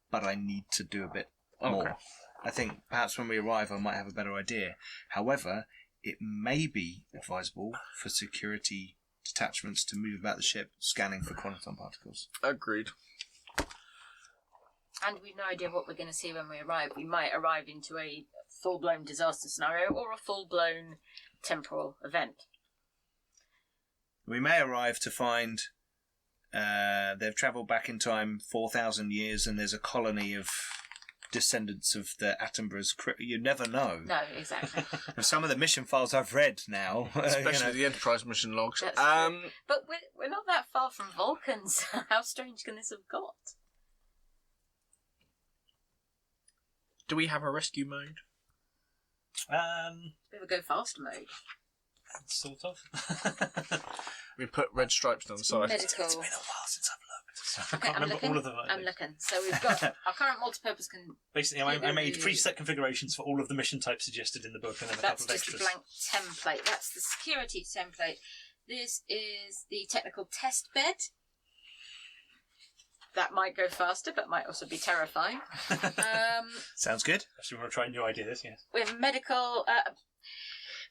But I need to do a bit more. I think perhaps when we arrive I might have a better idea. However, it may be advisable for security detachments to move about the ship scanning for chronoton particles. Agreed. And we've no idea what we're going to see when we arrive. We might arrive into a full-blown disaster scenario or a full-blown temporal event. We may arrive to find they've travelled back in time 4,000 years and there's a colony of descendants of the Attenborough's crew. You never know. No, exactly. Some of the mission files I've read now. Especially the Enterprise mission logs. That's true. But we're not that far from Vulcans. How strange can this have got? Do we have a rescue mode? We have a go faster mode. Sort of. We put red stripes down the side. Medical. It's been a while since I've looked. I can't remember all of them. I'm looking. So we've got our current multipurpose Basically, I made preset configurations for all of the mission types suggested in the book, and then a That's couple of just a extras. blank template. That's the security template. This is the technical test bed. That might go faster, but might also be terrifying. Sounds good. Actually, we want to try new ideas, yes. We have medical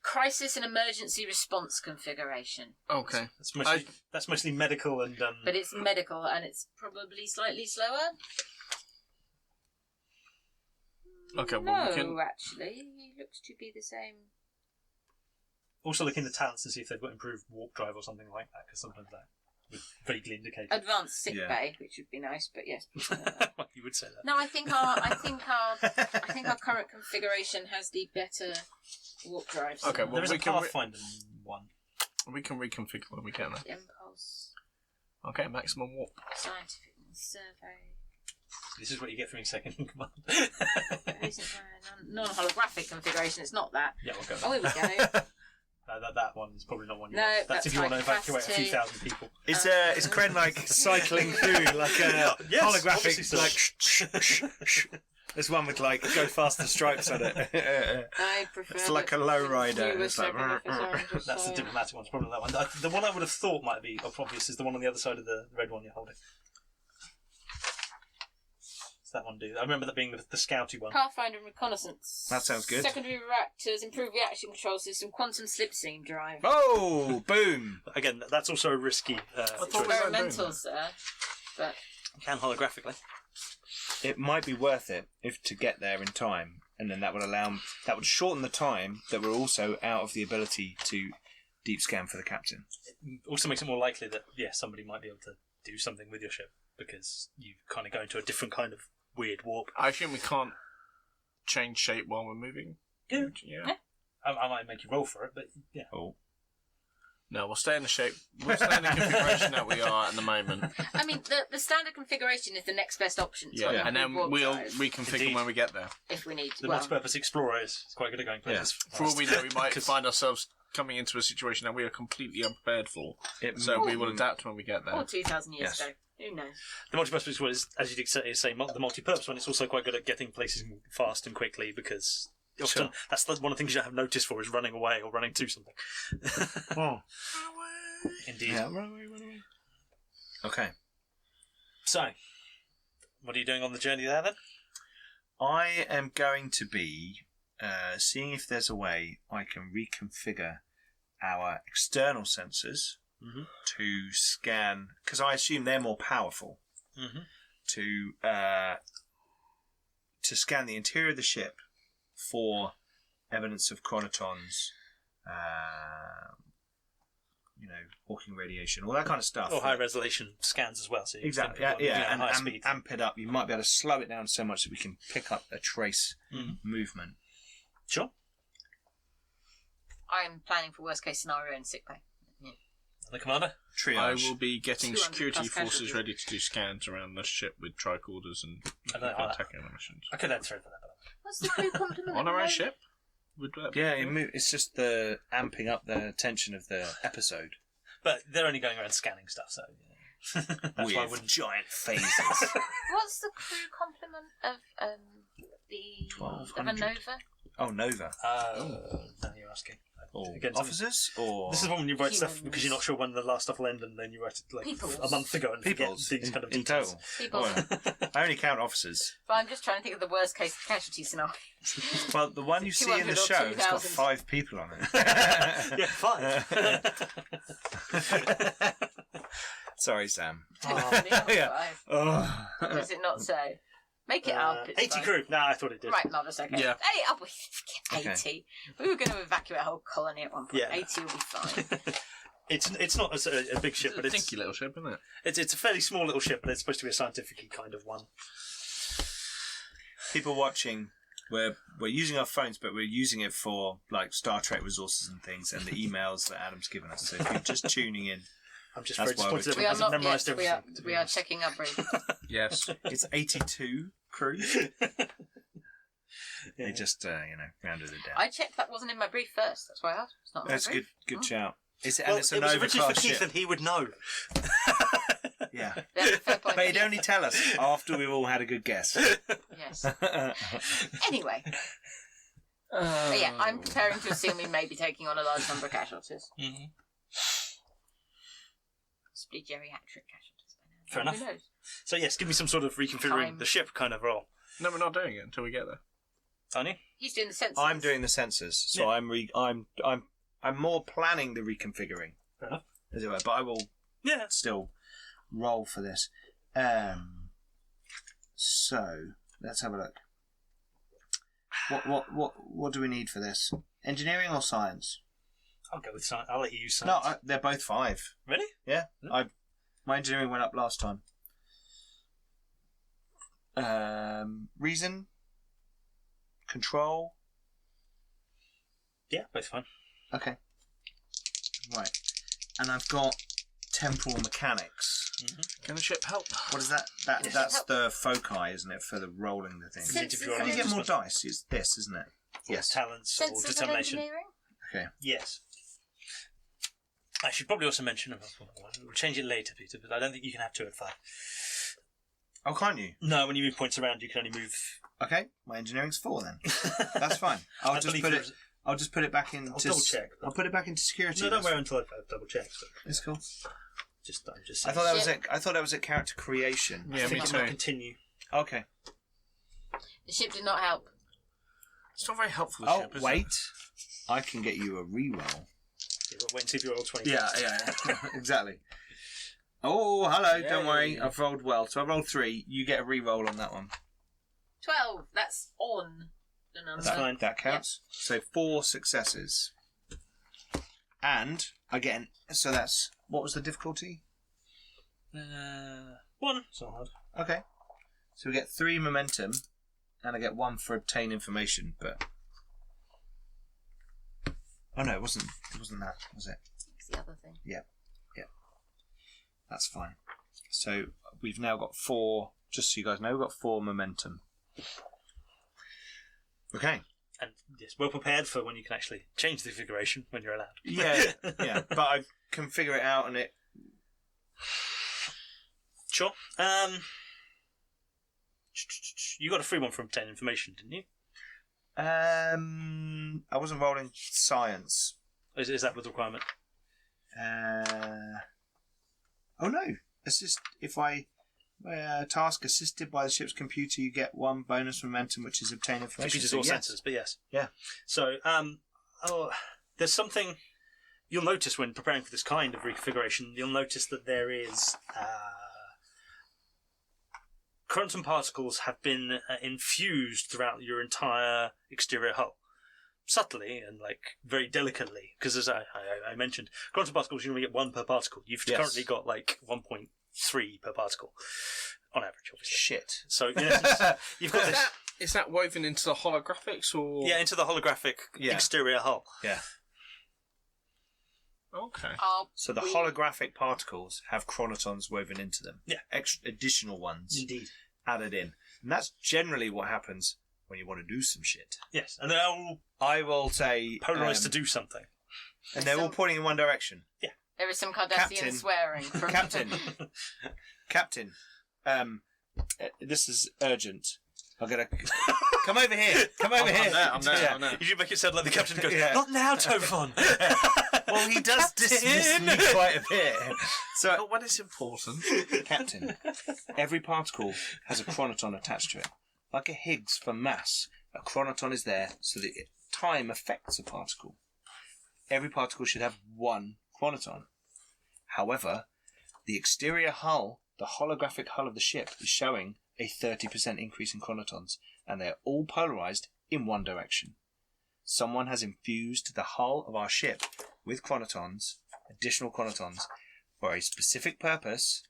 crisis and emergency response configuration. Okay. That's mostly medical and... But it's medical and it's probably slightly slower. Okay, No, well, we can... actually, he looks to be the same. Also look in the talents to see if they've got improved warp drive or something like that, because sometimes that would vaguely indicate. Advanced sick Yeah. bay, which would be nice, but yes. Well, you would say that. No, I think our current configuration has the better warp drives. Okay, well, There is we a can Pathfinder one. we can reconfigure when we get there. The impulse, Okay, maximum warp. scientific survey, This is what you get from your second in command. non-holographic configuration. It's not that. Yeah, we'll go. Oh, here we go. That one is probably not one you No, want. That's if you want to high evacuate a few thousand people. Is Kren like cycling through like a Yes, holographic obviously so. like? There's one with like go faster stripes on it. I prefer. It's like a lowrider. You were It's like, second officer, just That's the so- diplomatic one. It's probably that one. The one I would have thought might be obvious is the one on the other side of the red one you're holding. What's that one do? I remember that being the scouty one. Pathfinder and reconnaissance. That sounds good. Secondary reactors, improved reaction control system, quantum slipstream drive. Oh, boom! Again, that's also a risky thought choice. we weren't doing Experimental, that. sir. But Can holographically. It might be worth it if to get there in time, and then that would shorten the time that we're also out of the ability to deep scan for the captain. It also makes it more likely that somebody might be able to do something with your ship because you kind of go into a different kind of weird warp. I assume we can't change shape while we're moving. Yeah. Yeah. I might make you roll for it, but yeah. Oh, No, we'll stay in the shape. We'll stay in the configuration that we are at the moment. I mean, the standard configuration is the next best option. to Yeah, and then warp we'll drive reconfigure Indeed. when we get there. if we need. The Well, multi-purpose explorer is quite good at going places. For all we know, we might 'Cause- find ourselves coming into a situation that we are completely unprepared for. it So we will adapt when we get there. or 2,000 years Yes. ago. Who knows? The multi-purpose one is, as you'd say, the multi-purpose one. It's also quite good at getting places fast and quickly because often that's one of the things you have noticed for is running away or running to something. Oh. Indeed. Yeah, run away. Okay. So, what are you doing on the journey there then? I am going to be seeing if there's a way I can reconfigure our external sensors Mm-hmm. to scan, because I assume they're more powerful, Mm-hmm. to scan the interior of the ship for evidence of chronotons, hawking radiation, all that kind of stuff. Or high resolution scans as well. So you Exactly. can Yeah, at and high speed. amp it up. You might be able to slow it down so much that we can pick up a trace movement. Sure. I'm planning for worst case scenario in sickbay. The commander. Triage. I will be getting 200 security plus forces casualties. ready to do scans around the ship with tricorders and attacking missions. I could answer it for that. What's the crew complement? On our own ship? Would that be- Yeah, it's just the amping up the tension of the episode. But they're only going around scanning stuff, so that's why I With wouldn't. giant phases. What's the crew complement of the 1200. of a Nova? Oh, Nova. Now you're asking. Or Again, officers? Or This is when you write stuff Humans. because you're not sure when the last stuff will end, and then you write it like Peoples. a month ago and peoples forget these kind of in details. total. People. Oh, I only count officers. But I'm just trying to think of the worst case casualty scenario. Well, the one you see in the 200 or show, it's got 2000. 5 people on it. Yeah, fine. Sorry, Sam. Yeah. Oh. Does it not say? Make it up. It's 80 fine. crew. No, I thought it did. Right, marvellous, okay. Yeah. Hey, oh, forget 80. We were going to evacuate a whole colony at one point. Yeah. 80 will be fine. It's not a big ship, but It's a it's dinky little ship, isn't it? it's a fairly small little ship, but it's supposed to be a scientific kind of one. People watching, we're using our phones, but we're using it for like Star Trek resources and things, and the emails that Adam's given us. So if you're just tuning in, I'm just That's very why we're disappointed that we are hasn't not memorised yet. everything. to be We are honest. checking our brief. Yes. it's 82 crew. Yeah. They just rounded it down. I checked that wasn't in my brief first. That's why I asked. It's not in That's my a brief. good shout. It's, Well, and it's a it was Nova originally for class Keith, ship. and he would know. Yeah. That's a fair point. But he'd only tell us after we've all had a good guess. Yes. Anyway. But yeah, I'm preparing to assume we may be taking on a large number of casualties. Mm-hmm. Possibly geriatric casualties by now. Fair Who enough. knows? So yes, give me some sort of reconfiguring Time. the ship kind of role. No, we're not doing it until we get there. Aren't you? He's doing the sensors. I'm doing the sensors, so Yeah. I'm more planning the reconfiguring, Fair enough. as it were. But I will Yeah. still roll for this. So let's have a look. What do we need for this? Engineering or science? I'll go with science. I'll let you use No, science. they're both 5. Really? Yeah, my engineering went up last time. Reason, control, Yeah, both fine. Okay. Right. And I've got temporal mechanics. Can the ship help? What is that? That's the foci, isn't it, for the rolling the thing? Senses How do you get more dice? It's this, isn't it? Yes. Talents or Senses of determination. engineering? Okay. Yes. I should probably also mention, we'll change it later, Peter, but I don't think you can have 2 and 5. Oh, can't you? No, when you move points around, you can only move. Okay, my engineering's 4 then. That's fine. I'll just put it back into. I'll double check. I'll put it back into security. No, don't worry until I've double checked. It's cool. I'm just I saying. thought that was it. I thought that was at character creation. Yeah, I think me it too. might continue. Okay. The ship did not help. It's not very helpful. The Oh, ship, is wait. it? I can get you a reroll. Yeah, wait and see if you roll 20. Yeah, exactly. Oh, hello. Yay. Don't worry. I've rolled well. So I rolled 3. You get a reroll on that one. 12. That's on the number. That's fine. That counts. So 4 successes. And I get an. So that's. What was the difficulty? 1. It's not hard. Okay. So we get 3 momentum, and I get 1 for obtain information. But oh no, it wasn't that, was it? It's the other thing. Yeah. That's fine. So we've now got 4. Just so you guys know, we've got 4 momentum. Okay. And yes, well prepared for when you can actually change the configuration when you're allowed. Yeah. But I can figure it out, and it. Sure. You got a free one from 10 information, didn't you? I wasn't rolling science. Is that with the requirement? Oh no! Assist if I task assisted by the ship's computer, you get 1 bonus momentum, which is obtain information. Computers So or yes. sensors, but yes. Yeah. So, there's something you'll notice when preparing for this kind of reconfiguration. You'll notice that there is quantum particles have been infused throughout your entire exterior hull. Subtly and very delicately, because as I mentioned, quantum particles you only get 1 per particle. You've currently got 1.3 per particle on average, obviously. Shit. So in essence, you've got this. Is that woven into the holographics or? Yeah, into the holographic exterior hull. Yeah. Okay. So the holographic particles have chronotons woven into them. Yeah. Extra additional ones Indeed. added in, and that's generally what happens when you want to do some shit. Yes, and they're all I will say polarized to do something. and they're all pointing in one direction. There is some Cardassian Captain. swearing. From Captain, this is urgent. I'm gonna come over here. Come over here. I'm there. You should make it sound like the captain goes, Yeah. "Not now, Tofon." Well, he does dismiss me quite a bit. So, But when it's important. Captain, every particle has a chronoton attached to it. Like a Higgs for mass, a chronoton is there so that time affects a particle. Every particle should have 1 chronoton. However, the exterior hull, the holographic hull of the ship, is showing a 30% increase in chronotons, and they're all polarized in one direction. Someone has infused the hull of our ship with chronotons, additional chronotons, for a specific purpose,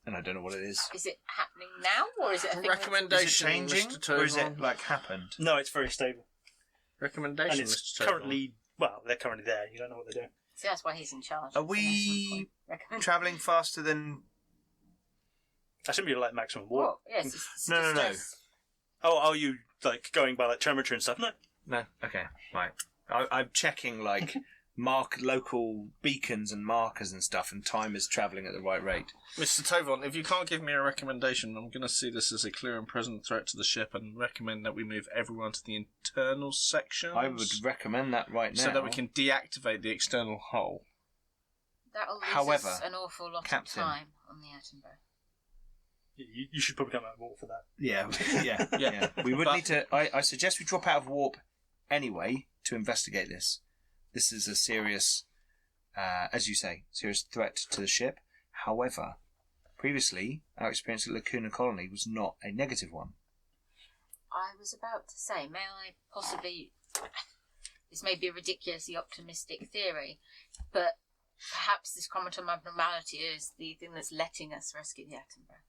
and I don't know what it is. Is it happening now, or is it a thing? Is it Recommendation, changing, Mr. or is it Tobon. happened? No, it's very stable, Recommendation, and it's Mr. Tobon. currently they're currently there. You don't know what they're doing. See, that's why he's in charge. Are we Recommend- travelling faster than? That shouldn't be like maximum warp. Oh, yes. It's No. distress. Oh, are you going by temperature and stuff? No. No. Okay. Right. I'm checking local beacons and markers and stuff, and time is travelling at the right rate. Mr. Tovon, if you can't give me a recommendation, I'm going to see this as a clear and present threat to the ship and recommend that we move everyone to the internal sections. I would recommend that right now. So that we can deactivate the external hull. That'll lose However, us an awful lot Captain. of time on the Attenborough. You should probably come out of warp for that. Yeah. We would But- need to. I suggest we drop out of warp anyway to investigate this. This is a serious, as you say, serious threat to the ship. However, previously our experience at Lacuna Colony was not a negative one. I was about to say, may I possibly... This may be a ridiculously optimistic theory, but perhaps this chromatom abnormality is the thing that's letting us rescue the Attenborough.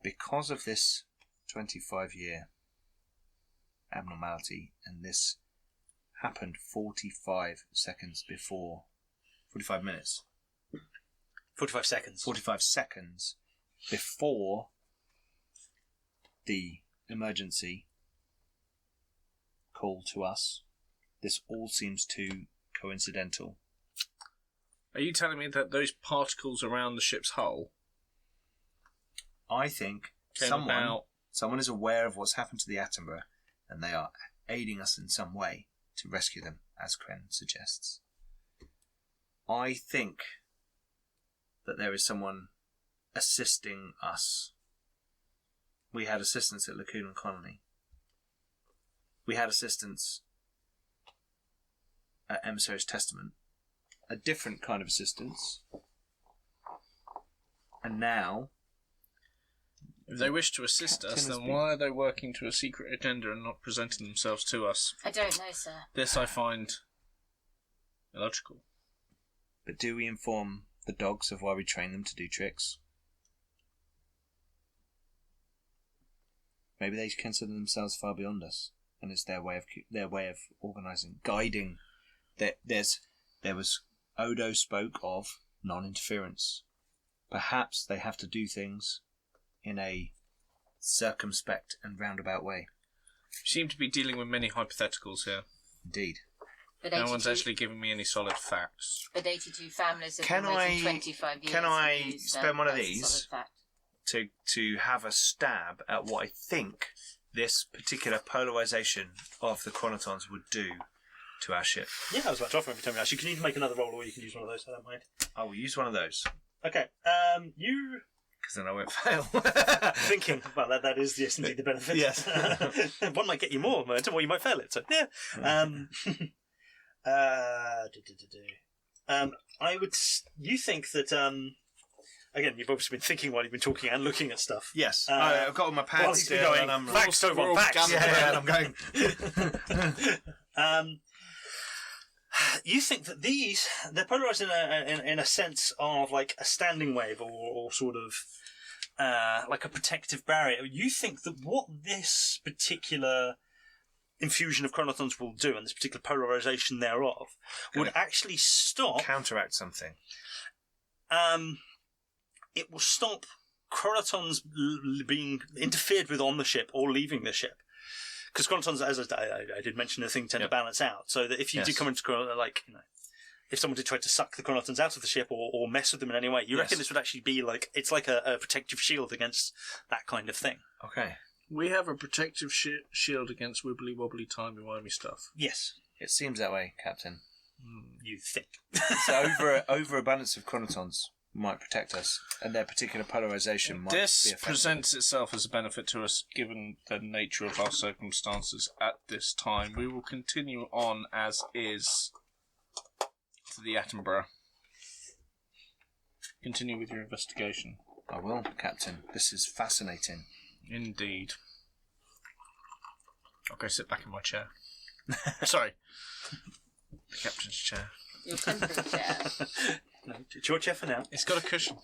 Because of this 25-year abnormality, and this happened 45 seconds before. 45 minutes. 45 seconds. 45 seconds before the emergency call to us. This all seems too coincidental. Are you telling me that those particles around the ship's hull I think someone is aware of what's happened to the Attenborough, and they are aiding us in some way to rescue them, as Kren suggests. I think that there is someone assisting us. We had assistance at Lacunan Colony. We had assistance at Emissary's Testament. A different kind of assistance. And now... If they wish to assist us, then why are they working to a secret agenda and not presenting themselves to us? I don't know, sir. This I find illogical. But do we inform the dogs of why we train them to do tricks? Maybe they consider themselves far beyond us, and it's their way of organising, guiding. There was Odo spoke of non-interference. Perhaps they have to do things in a circumspect and roundabout way. You seem to be dealing with many hypotheticals here. Indeed. But No one's actually giving me any solid facts. But 82 families have Can been waiting I- 25 years. can I to use, spend one of that's a these? solid fact. To have a stab at what I think this particular polarisation of the chronotons would do to our ship. Yeah, I was about to offer every time. Actually, can you make another roll, or you can use one of those? I don't mind. I will use one of those, Okay. You because then I won't fail. thinking? Well, that is indeed the benefit. Yes. One might get you more momentum, or you might fail it. So yeah. I would. You think that? Again, you've obviously been thinking while you've been talking and looking at stuff. Yes, I've got all my While pads he's been still, going, and I'm facts over we're all facts. gathered and I'm going. You think that they're polarised in a sense of like a standing wave or sort of like a protective barrier. You think that what this particular infusion of chronotons will do, and this particular polarisation thereof, would actually stop... counteract something. It will stop chronotons being interfered with on the ship or leaving the ship. Because chronotons, as I did mention, the thing tend to balance out. So that if you did come into if someone did try to suck the chronotons out of the ship or mess with them in any way, you reckon this would actually be like it's like a protective shield against that kind of thing. Okay. We have a protective shield against wibbly-wobbly timey-wimey stuff. Yes, It seems that way, Captain. you think. So overabundance of chronotons might protect us, and their particular polarisation might be This effective. presents itself as a benefit to us given the nature of our circumstances at this time. We will continue on as is to the Attenborough. Continue with your investigation. I will, Captain. This is fascinating. Indeed. I'll go sit back in my chair. Sorry. The captain's chair. Your temporary chair. No, it's your chair for now. It's got a cushion.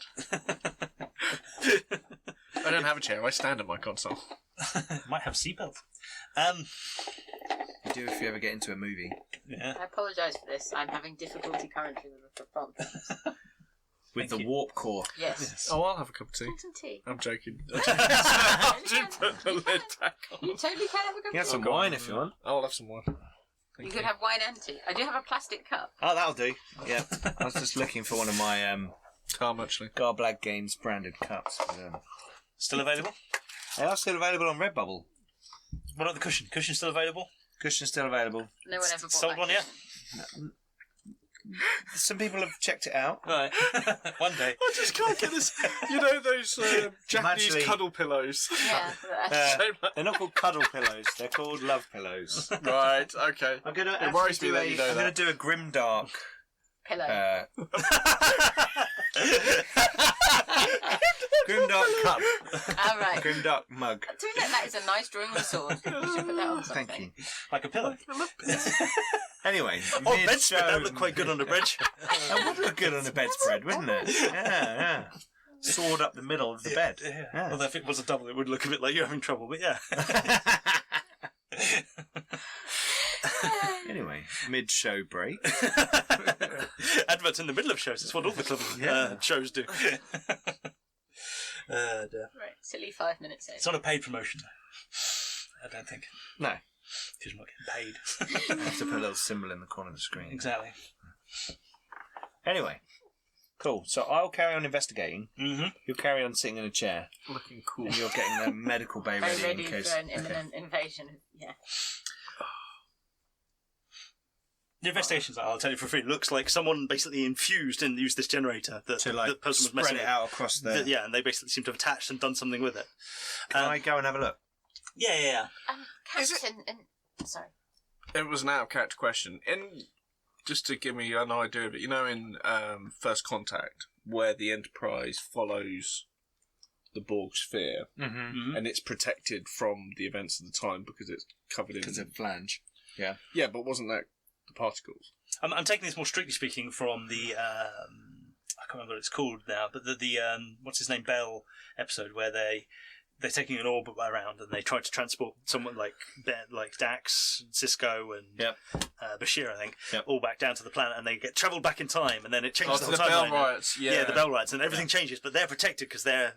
I don't have a chair. I stand at my console. Might have seatbelt. You do if you ever get into a movie. Yeah. I apologise for this. I'm having difficulty currently with the front. With Thank the you. warp core. Yes. Oh, I'll have a cup of tea. Want some tea? I'm joking. You I do put the lid back on. You totally can have a cup You of have tea. some wine if you want. I'll have some wine. You could have wine and tea. I do have a plastic cup. Oh, that'll do. Yeah. I was just looking for one of my Calm, actually. Garblag Games branded cups. But, Still available? they are still available on Redbubble. What about the cushion? Cushion still available? Cushion's still available. No one ever bought Sold that one yet? Some people have checked it out. Right. One day. I just can't get this. You know those Japanese actually- cuddle pillows? Yeah. They're not called cuddle pillows. They're called love pillows. Right, okay. I'm gonna. It worries me that you know I'm gonna that. do a grimdark. Pillow. Grimdark cup. All right. Grimdark mug. To admit, that is a nice drawing of a sword. You should put that on something. Thank you. Like a pillow. Anyway, Oh, we've bedspread. That shown- looked quite good on the bridge. That would look good on a bedspread, wouldn't it? Yeah. Sword up the middle of the bed. Yeah. Yeah. Although if it was a double, it would look a bit like you're having trouble, but yeah. mid-show break. Adverts in the middle of shows. It's what all the clever shows do. Right, silly 5 minutes. It's not a paid promotion, though. I don't think. No. Because I'm not getting paid. I have to put a little symbol in the corner of the screen. Exactly. Anyway. Cool. So I'll carry on investigating. Mm-hmm. You'll carry on sitting in a chair. Looking cool. And you're getting the medical bay ready, Very ready in case... for an imminent invasion. Yeah. The investigations, I'll tell you for free, looks like someone basically infused and used this generator that To, the person was messing spread it with. out across the... Yeah, and they basically seem to have attached and done something with it. Can I go and have a look? Yeah. Captain, sorry. It was an out-of-character question. Just to give me an idea of it, in First Contact, where the Enterprise follows the Borg sphere, Mm-hmm. and it's protected from the events of the time because it's covered in... Because of flange. Yeah. Yeah, but wasn't that the particles? I'm taking this more strictly speaking from the I can't remember what it's called now, but the what's his name, Bell episode where they're taking an orb around and they try to transport someone like Dax, Cisco, and Bashir, I think, all back down to the planet, and they get travelled back in time, and then it changes the whole timeline. Bell rights, Yeah, the Bell rights, and everything changes, but they're protected because their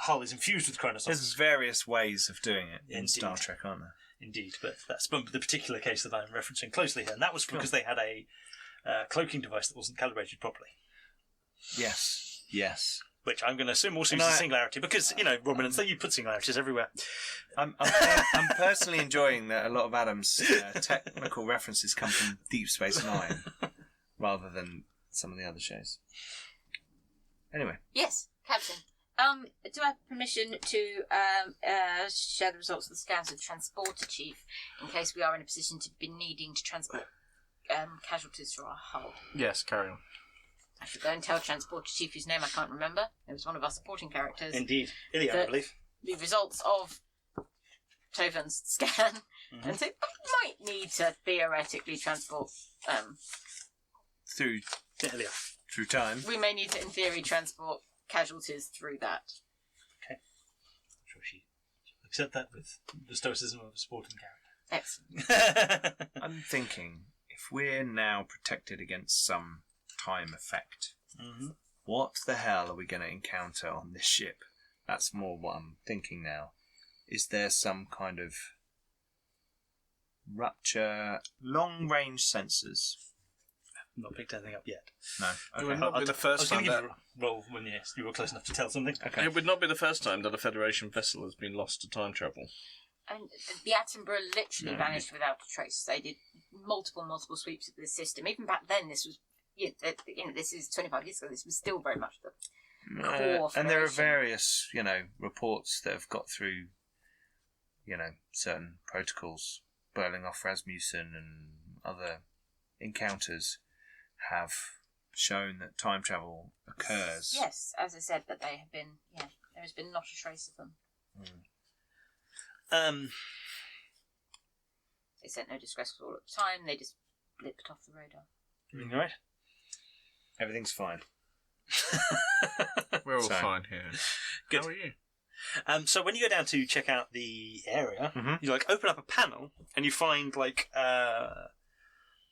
hull is infused with chronosols. There's various ways of doing it in Indeed. Star Trek, aren't there? Indeed, but that's the particular case that I'm referencing closely here, and that was because they had a cloaking device that wasn't calibrated properly. Yes. Which I'm going to assume also uses singularity, because, Romulans, you put singularities everywhere. I'm personally enjoying that a lot of Adam's technical references come from Deep Space Nine, rather than some of the other shows. Anyway. Yes, Captain. Do I have permission to share the results of the scans with Transporter Chief in case we are in a position to be needing to transport casualties through our hull? Yes, carry on. I should go and tell Transporter Chief, whose name I can't remember. It was one of our supporting characters. Indeed. Ilya, I believe. The results of Tovan's scan. And so we might need to theoretically transport... Through time. We may need to, in theory, transport casualties through that. Okay. I'm sure she'll accept that with the stoicism of a sporting character. Excellent. I'm thinking, if we're now protected against some time effect, what the hell are we going to encounter on this ship? That's more what I'm thinking now. Is there some kind of rupture, long-range sensors? Not picked anything up yet. No. It would not be the first time that... roll when you were close enough to tell something. Okay. It would not be the first time that a Federation vessel has been lost to time travel. And the Attenborough literally vanished without a trace. They did multiple sweeps of the system. Even back then, this was, this is 25 years ago. This was still very much the core. And there are various, reports that have got through, certain protocols. Burling off Rasmussen and other encounters have shown that time travel occurs. Yes, as I said, but they have been, there has been not a trace of them. They sent no distress call at the time, they just blipped off the radar. Everything all right? Everything's fine. We're all fine here. Good. How are you? So when you go down to check out the area, you open up a panel and you find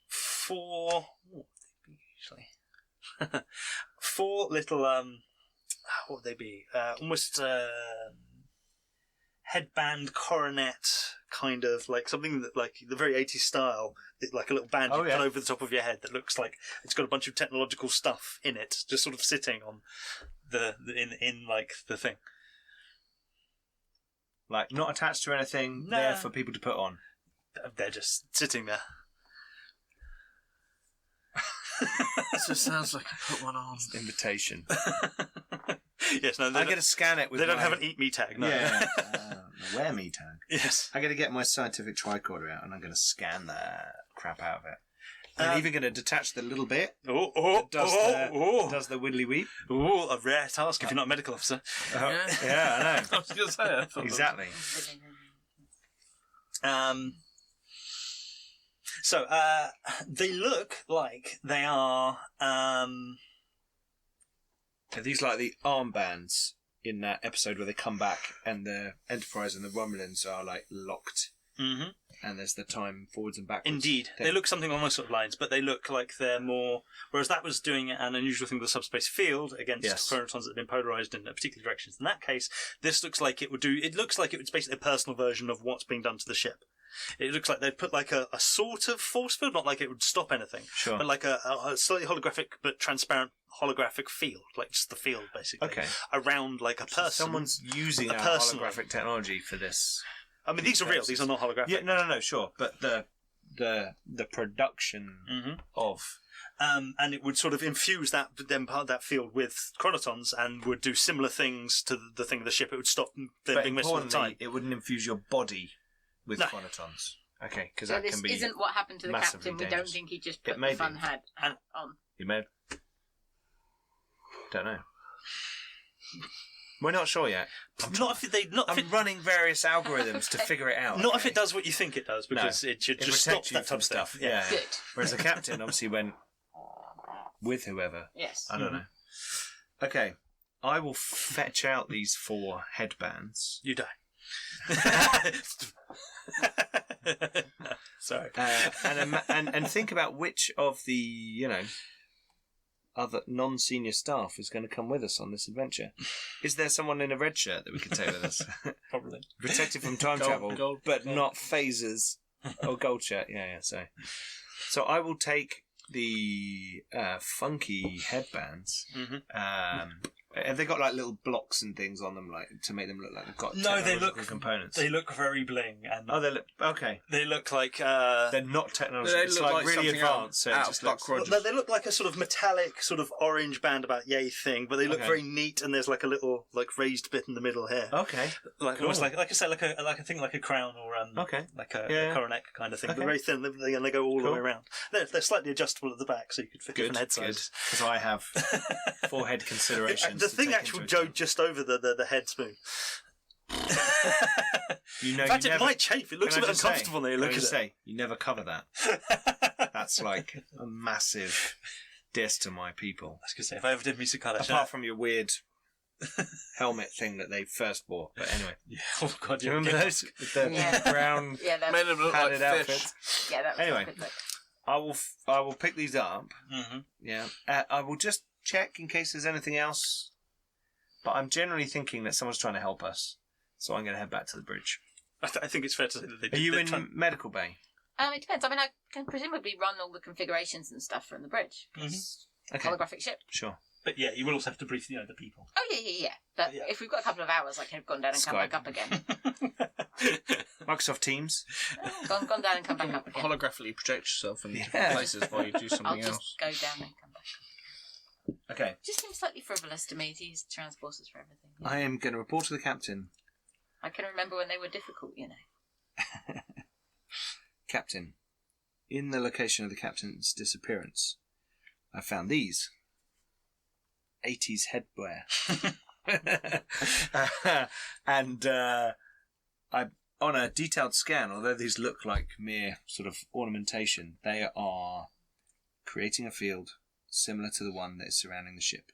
four. Four little what would they be? Almost headband coronet kind of something that the very 80s style, like a little band you put over the top of your head that looks like it's got a bunch of technological stuff in it, just sort of sitting on the thing. Not attached to anything, there for people to put on. They're just sitting there. This just sounds like I put one on. Invitation. Yes, no, I got to scan it with They don't have an eat me tag, no. Yeah. Wear me tag. Yes. I got to get my scientific tricorder out and I'm going to scan the crap out of it. I'm even going to detach the little bit that does the widdly weep. Oh, a rare task if you're not a medical officer. Yeah, I know. I was going to say that. Exactly. So, they look like they are... Are these like the armbands in that episode where they come back and the Enterprise and the Romulans are locked Mm-hmm. and there's the time forwards and backwards. Indeed. thing. They look something along those sort of lines, but they look like they're more... Whereas that was doing an unusual thing with the subspace field against chronotons that had been polarised in particular directions. In that case, this looks like it would do... It looks like it's basically a personal version of what's being done to the ship. It looks like they'd put like a sort of force field, not like it would stop anything, but like a slightly holographic but transparent holographic field, like just the field basically, around like a person. Someone's using our holographic technology for this. I mean, these are real. These are not holographic. Yeah, no, sure. But the production of... and it would sort of infuse that field with chronotons and would do similar things to the thing of the ship. It would stop them being missed all the time. It wouldn't infuse your body with chronotons. Okay, because that can be... This isn't what happened to the captain. We don't think he just put the fun hat on. You may... Don't know. We're not sure yet. I'm running various algorithms to figure it out. Not if it does what you think it does, because it should just stop that type of stuff. Yeah. Good. Whereas the captain obviously went with whoever. Yes. I don't know. Okay. I will fetch out these 4 headbands. You die. Sorry. And think about which of the, other non-senior staff is going to come with us on this adventure. Is there someone in a red shirt that we could take with us? Probably. Protected from time travel, but not phasers. Oh, gold shirt. Yeah. So I will take the funky headbands. Have they got like little blocks and things on them, like to make them look like they've got components? They look very bling, and they look okay. They look like they're not technological. They look like really advanced. So it just looks. They look like a sort of metallic, sort of orange band about yay thing, but they look very neat, and there's like a little like raised bit in the middle here. Okay, like almost like I say, like a thing like a crown or like a coronet kind of thing, but very thin, and they go all the way around. They're slightly adjustable at the back, so you could fit different head sizes. Because I have forehead considerations. The thing actually go just over the head spoon. In fact, it might chafe. It looks a bit uncomfortable when you look at it. You never cover that. That's like a massive diss to my people. I was going to say, if I ever did music color, apart from your weird helmet thing that they first bought. But anyway. Yeah. Oh, God. Do you remember those? With the brown padded outfits? Yeah, that was anyway, I will pick these up. Mm-hmm. Yeah. I will just check in case there's anything else. But I'm generally thinking that someone's trying to help us. So I'm going to head back to the bridge. I think it's fair to say that they did. Are you in medical bay? It depends. I mean, I can presumably run all the configurations and stuff from the bridge. Okay. Holographic ship. Sure. But yeah, you will also have to brief the people. Oh, yeah. But if we've got a couple of hours, I can have gone down and come back up again. Microsoft Teams. Gone down and come back up again. Holographically project yourself in different places while you do something else. I'll just go down and come back. Okay. It just seems slightly frivolous to me to use transporters for everything. I am going to report to the captain. I can remember when they were difficult, Captain, in the location of the captain's disappearance, I found these 80s headwear. And on a detailed scan, although these look like mere sort of ornamentation, they are creating a field similar to the one that is surrounding the ship.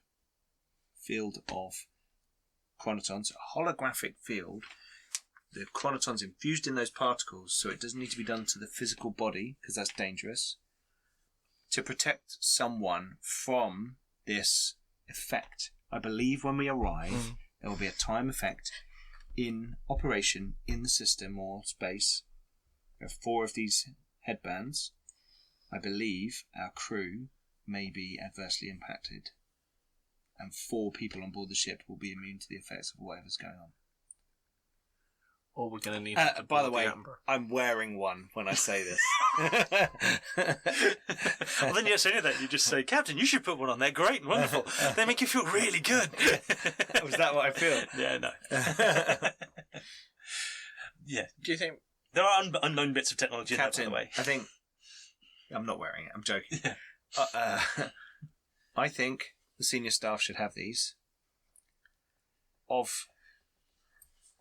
Field of chronotons, a holographic field. The chronotons infused in those particles, so it doesn't need to be done to the physical body, because that's dangerous, to protect someone from this effect. I believe when we arrive, there will be a time effect in operation in the system or space. There are 4 of these headbands. I believe our crew may be adversely impacted, and 4 people on board the ship will be immune to the effects of whatever's going on. Or we're going to need. By the way, I'm wearing one when I say this. Well, then you don't say that. You just say, "Captain, you should put one on. They're great and wonderful. They make you feel really good." Was that what I feel? Yeah, no. Yeah. Do you think there are unknown bits of technology Captain, in that, by the way? I think I'm not wearing it. I'm joking. I think the senior staff should have these.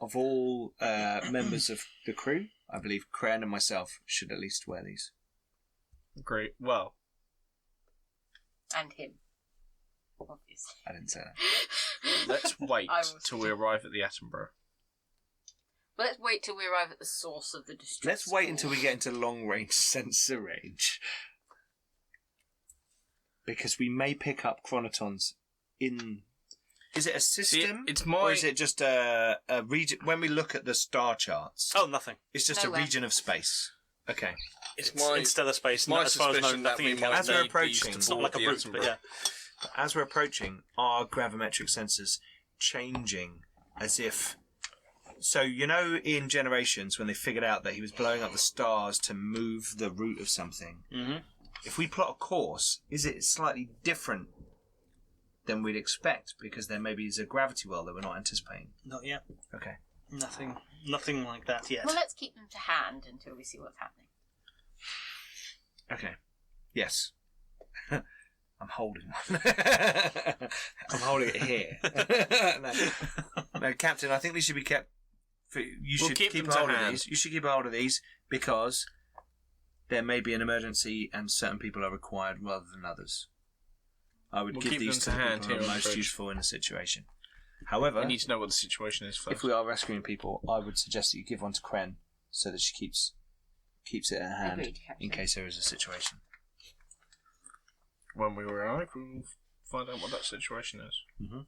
Of all members of the crew, I believe Cran and myself should at least wear these. Great. Well. And him. Obviously. I didn't say that. Let's wait till we arrive at the Attenborough. But let's wait till we arrive at the source of the distress. Let's wait until we get into long-range sensor range. Because we may pick up chronotons in... Is it a system? It's my... Or is it just a region? When we look at the star charts... Oh, nothing. It's just Nowhere. a region of space. Okay. It's in stellar space. My As far as I know, suspicion that nothing we encounters. might As we're need approaching, these to It's not board like a the brute, but Attenborough. yeah. As we're approaching, are gravimetric sensors changing as if... So, you know, in Generations, when they figured out that he was blowing up the stars to move the route of something, Mm-hmm. if we plot a course, is it slightly different than we'd expect? Because there maybe is a gravity well that we're not anticipating. Not yet. Okay. Nothing like that yet. Well, let's keep them to hand until we see what's happening. Okay. Yes. I'm holding one. I'm holding it here. No, Captain, I think these should be kept... You should keep keep them to hold of hand. these. You should keep hold of these because there may be an emergency and certain people are required rather than others. I would We'll give keep these them to to the hand people who here are on the most fridge. useful in the situation. However, We need to know what the situation is first. if we are rescuing people, I would suggest that you give one to Kren so that she keeps it at hand Agreed, Captain. in case there is a situation. When we arrive, we'll find out what that situation is. Mm-hmm.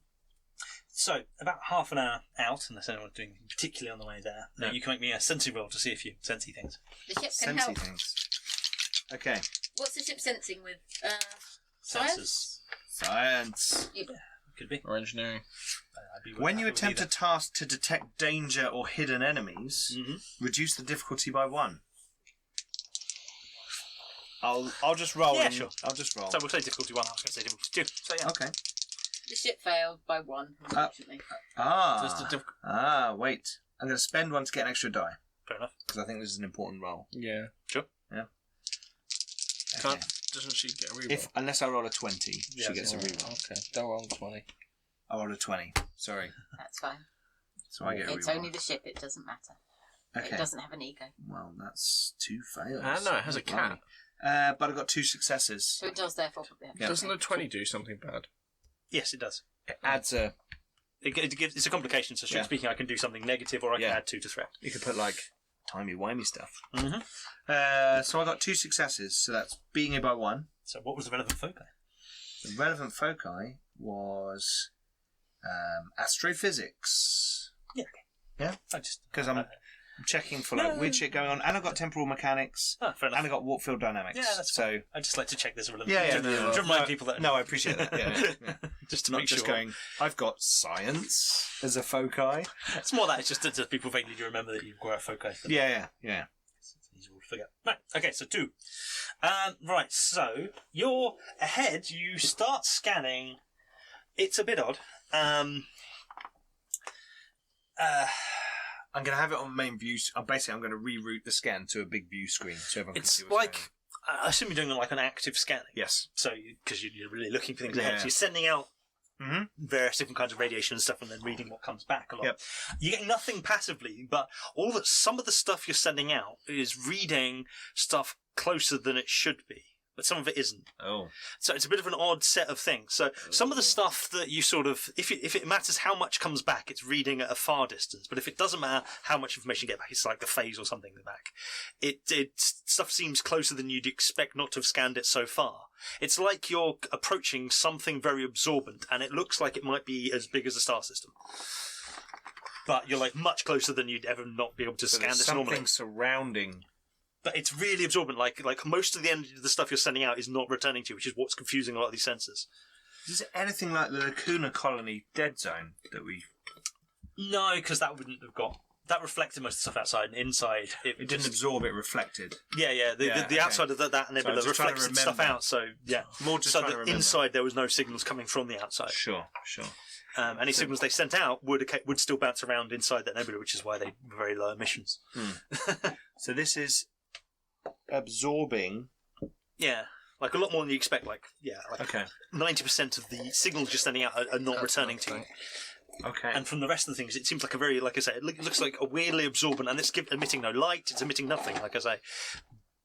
So, about half an hour out, unless anyone's doing anything particularly on the way there, No. you can make me a sensey roll to see if you sensey things. The ship can Sensey help. things. Okay. What's the ship sensing with? Science? Science. Yeah. Could be. Or engineering. When you attempt a task to detect danger or hidden enemies, reduce the difficulty by 1. I'll just roll. Yeah, sure. I'll just roll. So we'll say difficulty 1, I was going to say difficulty 2. So yeah. Okay. The ship failed by 1, unfortunately. Wait. I'm going to spend 1 to get an extra die Fair enough. because I think this is an important roll. Yeah. Sure. Yeah. Can't, Okay. doesn't she get a reroll? Unless I roll a 20, Yeah, she gets a Oh, reroll. Okay, don't roll 20. I rolled a 20. Sorry. That's fine. So I get a It's reroll. only the ship, it doesn't matter. Okay. It doesn't have an ego. Well, that's 2 fails. Ah, no, it has a cat. But I got 2 successes. So it does therefore probably have Yeah. Doesn't a 20 do something bad? Yes, it does. It adds a... It's a complication, so strictly Yeah. speaking, I can do something negative or I can Yeah. add 2 to threat. You could put, like, timey-wimey stuff. Mm-hmm. So I got 2 successes, so that's being it by 1. So what was the relevant foci? The relevant foci was astrophysics. Yeah. Yeah? I just... Because I'm checking for like weird shit going on, and I've got temporal mechanics, fair enough. and I've got warp field dynamics. Yeah, that's so. fine. I just like to check this relevant. Yeah, to remind people that. No, I appreciate that. Yeah. Just to Not make just sure. going. I've got science as a foci. It's more that it's just that people vaguely do remember that you've got a foci. Yeah. It's easy to forget. Right. Okay. So 2. Right. So you're ahead. You start scanning. It's a bit odd. I'm going to have it on main view. Basically, I'm going to reroute the scan to a big view screen so everyone can see It's what's like going I assume you're doing like an active scanning. Yes. So because you're really looking for things ahead, Yeah. so you're sending out on. various different kinds of radiation and stuff, and then reading what comes back a lot. Yep. You're getting nothing passively, but some of the stuff you're sending out is reading stuff closer than it should be, but some of it isn't. Oh. So it's a bit of an odd set of things. So some of the stuff that you sort of, if it matters how much comes back, it's reading at a far distance. But if it doesn't matter how much information you get back, it's like the phase or something back. It stuff seems closer than you'd expect not to have scanned it so far. It's like you're approaching something very absorbent, and it looks like it might be as big as a star system. But you're like much closer than you'd ever not be able to scan this normally. Something surrounding. But it's really absorbent. Like most of the energy of the stuff you're sending out is not returning to you, which is what's confusing a lot of these sensors. Is it anything like the Lacuna Colony dead zone that we... No, because that wouldn't have got... That reflected most of the stuff outside, and inside It didn't just- absorb, it reflected. Yeah. The okay. outside of that So I nebula was just trying to reflected stuff remember. out. So yeah, More just so trying to that remember. inside there was no signals coming from the outside. Sure. Any signals they sent out would still bounce around inside that nebula, which is why they were very low emissions. So this is absorbing... Yeah, like a lot more than you expect. Okay. 90% of the signals you're sending out are not returning to you. Okay. And from the rest of the things, it seems like a very, like I say, it looks like a weirdly absorbent, and it's emitting no light, it's emitting nothing, like I say.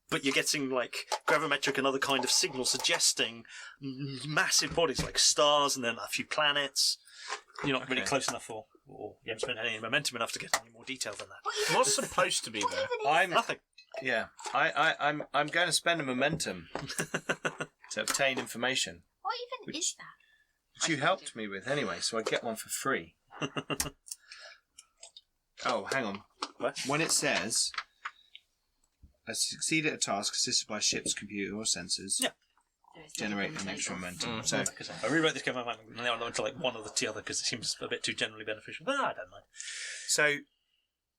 But you're getting, like, gravimetric and other kind of signals suggesting massive bodies, like stars and then a few planets. You're not really close enough for. or you haven't spent any momentum enough to get any more detail than that. What's supposed to be there? I'm Nothing. Yeah, I'm going to spend a momentum to obtain information, What even is that? which you helped me with anyway, so I get one for free. Oh, hang on. What? When it says, "I succeeded at a task assisted by a ship's computer or sensors," Yeah. generate an extra momentum. So, Because I rewrote this game, I might now on to like one or the other because it seems a bit too generally beneficial. But I don't mind. so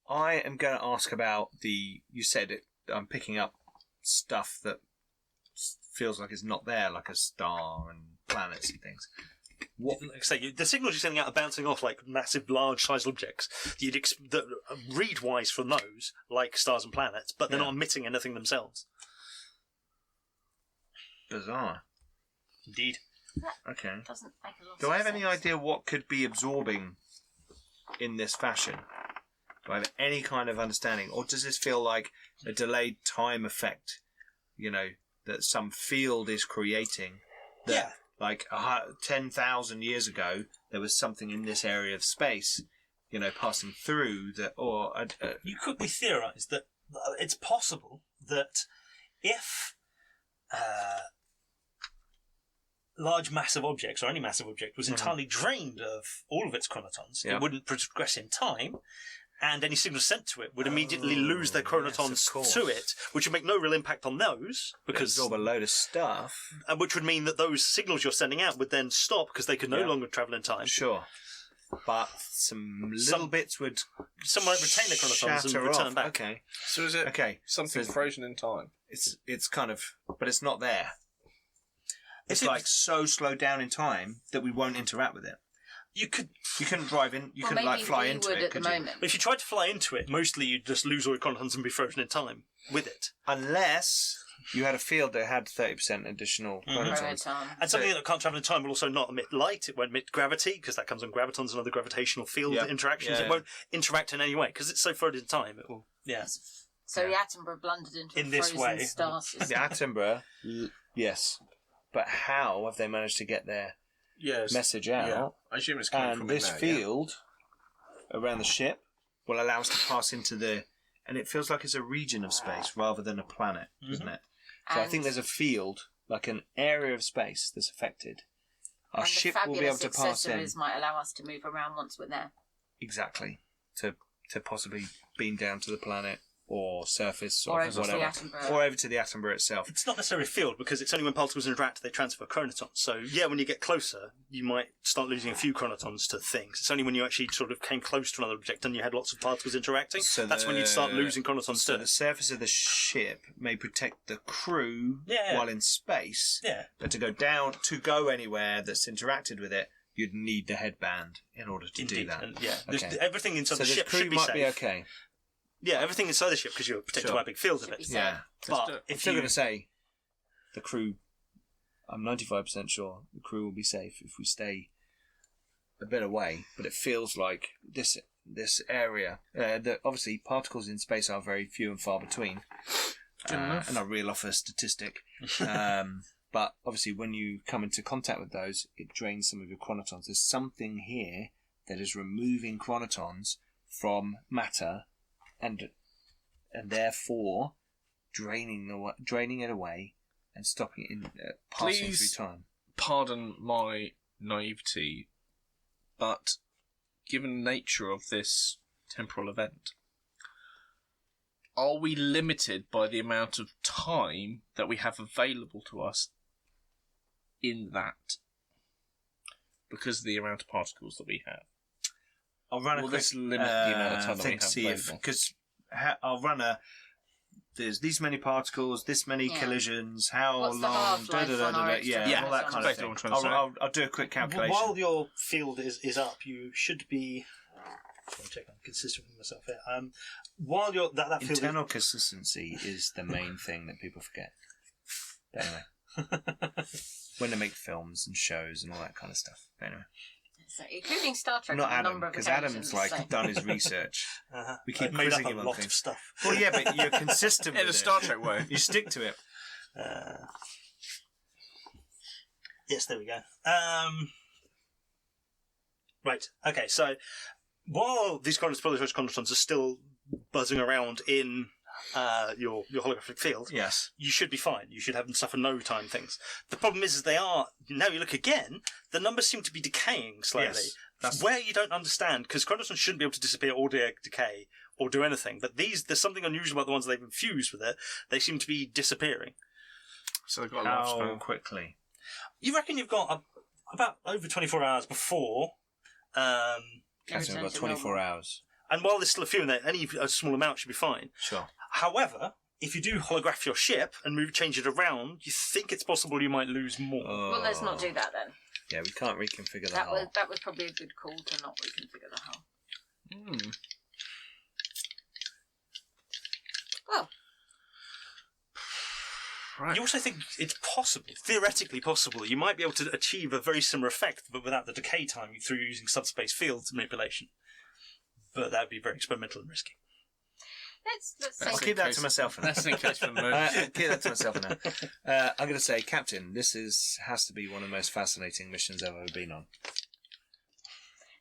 I am going to ask about the. You said it. I'm picking up stuff that feels like it's not there, like a star and planets and things. What? Like I say, the signals you're sending out are bouncing off like massive, large-sized objects. That read-wise from those, like stars and planets, but they're not emitting anything themselves. Bizarre. Indeed. Okay. Doesn't make a lot Do of I have any sense. idea what could be absorbing in this fashion? Do I have any kind of understanding? Or does this feel like a delayed time effect, that some field is creating? That, Yeah. Like 10,000 years ago, there was something in this area of space, passing through that, or... You could be theorised that it's possible that if large massive objects, or any massive object, was entirely drained of all of its chronotons, it wouldn't progress in time, and any signals sent to it would immediately lose their chronotons yes, of course. to it, which would make no real impact on those, because absorb a load of stuff. which would mean that those signals you're sending out would then stop because they could no longer travel in time. Sure. But some little bits would Some might retain their chronotons and shatter return off. back. Okay. So is it Okay. something So frozen in time? it's kind of, but it's not there. It's Is it- like so slowed down in time that we won't interact with it. You couldn't drive in. You Well, couldn't maybe fly we into would it, at the could you? moment. If you tried to fly into it, mostly you'd just lose all your chronotons and be frozen in time with it. Unless you had a field that had 30% additional chronotons. Proton. And something that can't travel in time will also not emit light. It won't emit gravity because that comes on gravitons and other gravitational field Yeah. interactions. Yeah, It won't interact in any way because it's so frozen in time. It will. Yeah. So the Attenborough blundered into In a this frozen way. star system. The Attenborough, yes. But how have they managed to get their Yes. message out? Yeah. I assume it's coming And from this in there, field around the ship will allow us to pass into the... And it feels like it's a region of space rather than a planet, doesn't it? So I think And- there's a field, like an area of space that's affected. Our and ship the will be able fabulous to pass in. accessories might allow us to move around once we're there. Exactly. To possibly beam down to the planet or surface Or or, over to the whatever. Attenborough. Or over to the Attenborough itself. It's not necessarily a field because it's only when particles interact they transfer chronotons. So yeah, when you get closer, you might start losing a few chronotons to things. It's only when you actually sort of came close to another object and you had lots of particles interacting that's when you'd start losing chronotons So to the it. surface of the ship may protect the crew Yeah. while in space, Yeah. but to go anywhere that's interacted with it, you'd need the headband in order to do Indeed. that. And yeah, Okay. everything inside So the the ship crew should be might safe. be okay. Yeah, everything inside the ship because you're protected Sure. by a big field of Should be it. safe. Yeah. But I'm if still you going to say the crew, I'm 95% sure the crew will be safe if we stay a bit away, but it feels like this area, that obviously particles in space are very few and far between, and I reel off a statistic, but obviously when you come into contact with those, it drains some of your chronotons. There's something here that is removing chronotons from matter and therefore draining it away and stopping it in passing Please. through time. Pardon my naivety, but given the nature of this temporal event, are we limited by the amount of time that we have available to us in that? Because of the amount of particles that we have. I'll run a Will quick this limit the amount of time that we thing to have see if available? because I'll run a. There's these many particles, this many Yeah. collisions. How What's the long? half-life on our extra Yeah, Yeah, all that kind of basically thing. what I'm trying to say. I'll do a quick calculation. While your field is up, you should be. Just want to check I'm consistent with myself here. While you're that field Internal consistency is the main thing that people forget. But anyway, when they make films and shows and all that kind of stuff. But anyway, So, including Star Trek not on a Adam, number of because occasions. Adam's like so- done his research. We keep I've made up quizzing a him on lot things. of stuff. Well, yeah, but you're consistent In with a it. Star Trek way. You stick to it. Yes, there we go. Right. Okay. So while these constants are still buzzing around in your holographic field, Yes. you should be fine. You should have suffer no time things. The problem is they are, now you look again, the numbers seem to be decaying slightly. Yes, that's- Where you don't understand, because constants shouldn't be able to disappear or decay or do anything, but there's something unusual about the ones they've infused with it. They seem to be disappearing. So they've got a How lifespan. quickly? You reckon you've got about over 24 hours before... Captain, we've got 24 hours. And while there's still a few in there, a small amount should be fine. Sure. However, if you do holograph your ship and change it around, you think it's possible you might lose more. Well, let's not do that then. Yeah, we can't reconfigure That hull. was probably a good call to not reconfigure the hull. Well, Right. You also think it's possible, theoretically possible, you might be able to achieve a very similar effect, but without the decay time through using subspace field manipulation. But that would be very experimental and risky. let's I'll say keep that to myself for now. That's in case for emergency. Keep that to myself for now. I'm going to say, Captain, this has to be one of the most fascinating missions I've ever been on.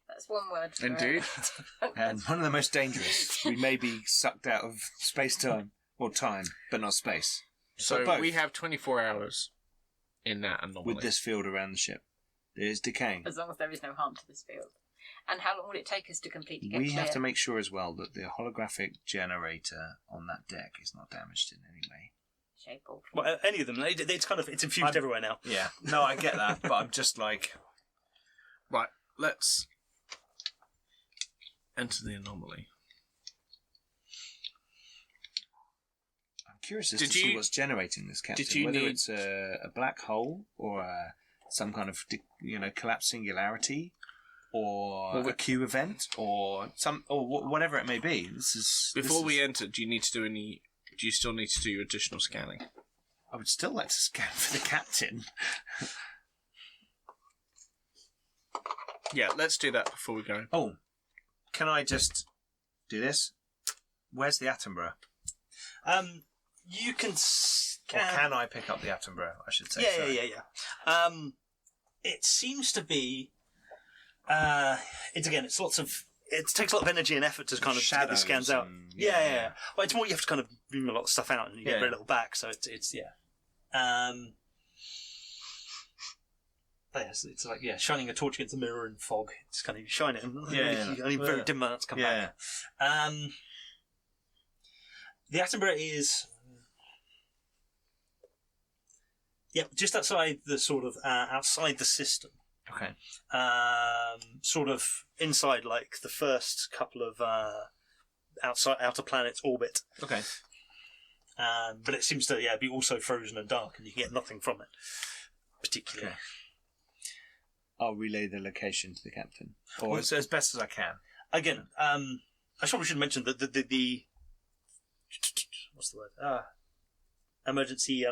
that's one word. For Indeed. It. And one of the most dangerous. We may be sucked out of space-time, or time, but not space. So both. we have 24 hours in that anomaly. With this field around the ship. It is decaying. As long as there is no harm to this field. And how long would it take us to completely get We clear? have to make sure as well that the holographic generator on that deck is not damaged in any way. Shape or Well, any of them, it's infused everywhere now. Yeah, no, I get that, but I'm just like... Right, let's enter the anomaly. I'm curious as Did to you- see what's generating this, Captain. did you Whether need- it's a black hole or some kind of collapsed singularity, or Well, a Q event, or whatever it may be. Before we enter, do you still need to do your additional scanning? I would still like to scan for the captain. Yeah, let's do that before we go. Oh, can I just do this? Where's the Attenborough? You can Or can I pick up the Attenborough? I should say. Yeah, sorry. yeah. It seems to be. It's lots of. It takes a lot of energy and effort to kind of get Shadows the scans out. and- Yeah. Well, it's more you have to kind of beam a lot of stuff out and you get Yeah. very little back. So it's yeah. But yes, it's like shining a torch against a mirror in fog. It's kind of you shine it and only very dim amounts come back. The Attenborough is. Yeah, just outside the sort of outside the system. Okay. Sort of inside, like the first couple of outer planets orbit. Okay. But it seems to be also frozen and dark, and you can get nothing from it, particularly. Okay. I'll relay the location to the captain, or as best as I can. Again, I probably should mention that the what's the word? Emergency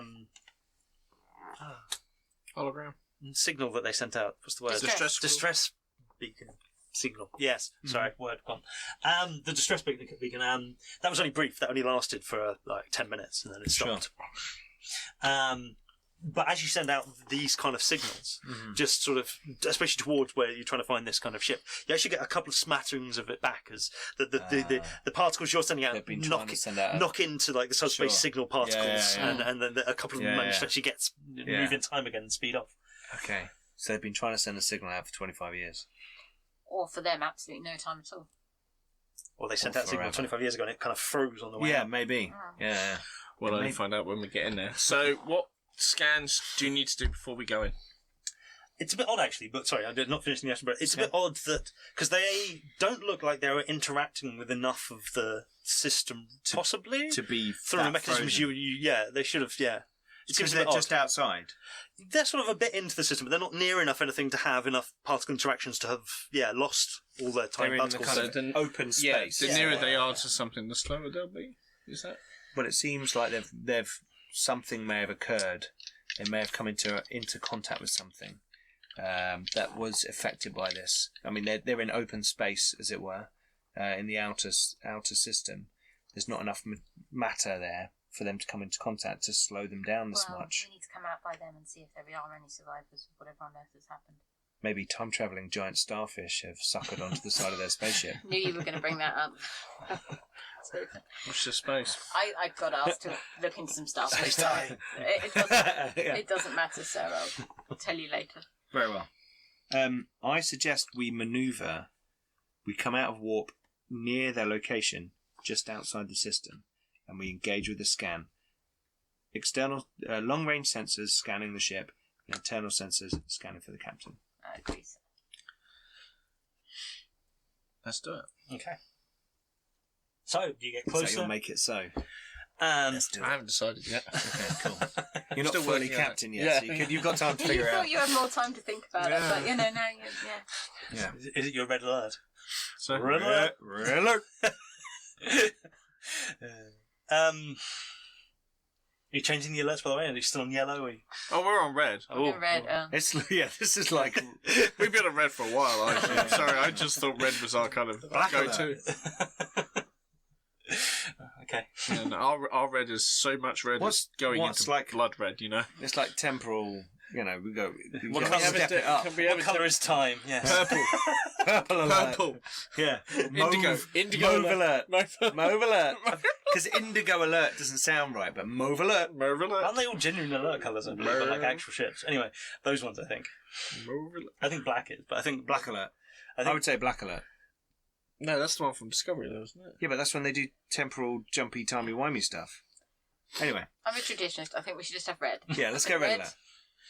Hologram. signal that they sent out. What's the word? Distress beacon signal. Yes, sorry, word gone. The distress beacon. That was only brief. That only lasted for like 10 minutes, and then it stopped. Sure. But as you send out these kind of signals, just sort of, especially towards where you're trying to find this kind of ship, you actually get a couple of smatterings of it back as the particles you're sending out They've been trying to send out knock into like the subspace Sure. signal particles, Yeah. and then a couple of them manage to actually get move in time again and speed up. Okay. So they've been trying to send a signal out for 25 years. Or for them, absolutely no time at all. Or they sent Or out a signal forever. 25 years ago and it kind of froze on the way Yeah, out. maybe. Yeah. We'll only Maybe. find out when we get in there. So, what scans do you need to do before we go in? It's a bit odd, actually, but sorry, I did not finish the answer, but it's a bit odd that, because they don't look like they're interacting with enough of the system, possibly, To be through the mechanisms they should have, It seems because a they're bit odd. just outside. They're sort of a bit into the system, but they're not near enough anything to have enough particle interactions to have, lost all their They're tiny in the particles. kind of then- open space. The nearer they are to something, the slower they'll be. Is that? Well, it seems like they've something may have occurred. They may have come into contact with something that was affected by this. I mean, they're in open space, as it were, in the outer system. There's not enough matter there for them to come into contact to slow them down this much. We need to come out by them and see if there are any survivors of whatever on earth has happened. maybe time-travelling giant starfish have suckered onto the side of their spaceship. Knew you were going to bring that up. Watch the space. I got asked to look into some stuff. Space time. It doesn't matter, Sarah. I'll tell you later. Very well. I suggest we manoeuvre. We come out of warp near their location, just outside the system, and we engage with the scan. External long-range sensors scanning the ship, and internal sensors scanning for the captain. I agree. Let's do it. Okay. So, do you get So closer? you'll make it so. Let's I haven't decided yet. Okay, cool. You're not Still fully working out. captain yet, Yeah. so you've got time to You figure thought out. you had more time to think about it, but now you Yeah. Is it your red alert? So, Red alert. Really? Are you changing the alerts, by the way? Are you still on yellow? oh, we're on red. I'm in red. It's This is like We've been on red for a while, actually. I'm sorry, I just thought red was our kind of Black go-to. Okay. And our red is so much red, it's going into like blood red, you know? it's like temporal. You know, we go. What we colour step it up. What colour is time? Yes. Purple. Purple alert. Purple. Yeah. Indigo. Indigo Mauve alert. Mauve Mauve alert. Because indigo alert doesn't sound right, but mauve alert. Mauve alert. Aren't they all genuine alert colours? I believe, but like actual ships. Anyway, those ones I think. Mauve alert. I think black is, but I think Black alert. I I think would say black alert. No, that's the one from Discovery, though, isn't it? Yeah, but that's when they do temporal, jumpy, timey-wimey stuff. Anyway, I'm a traditionalist. I think we should just have red. yeah, let's go red Red. alert.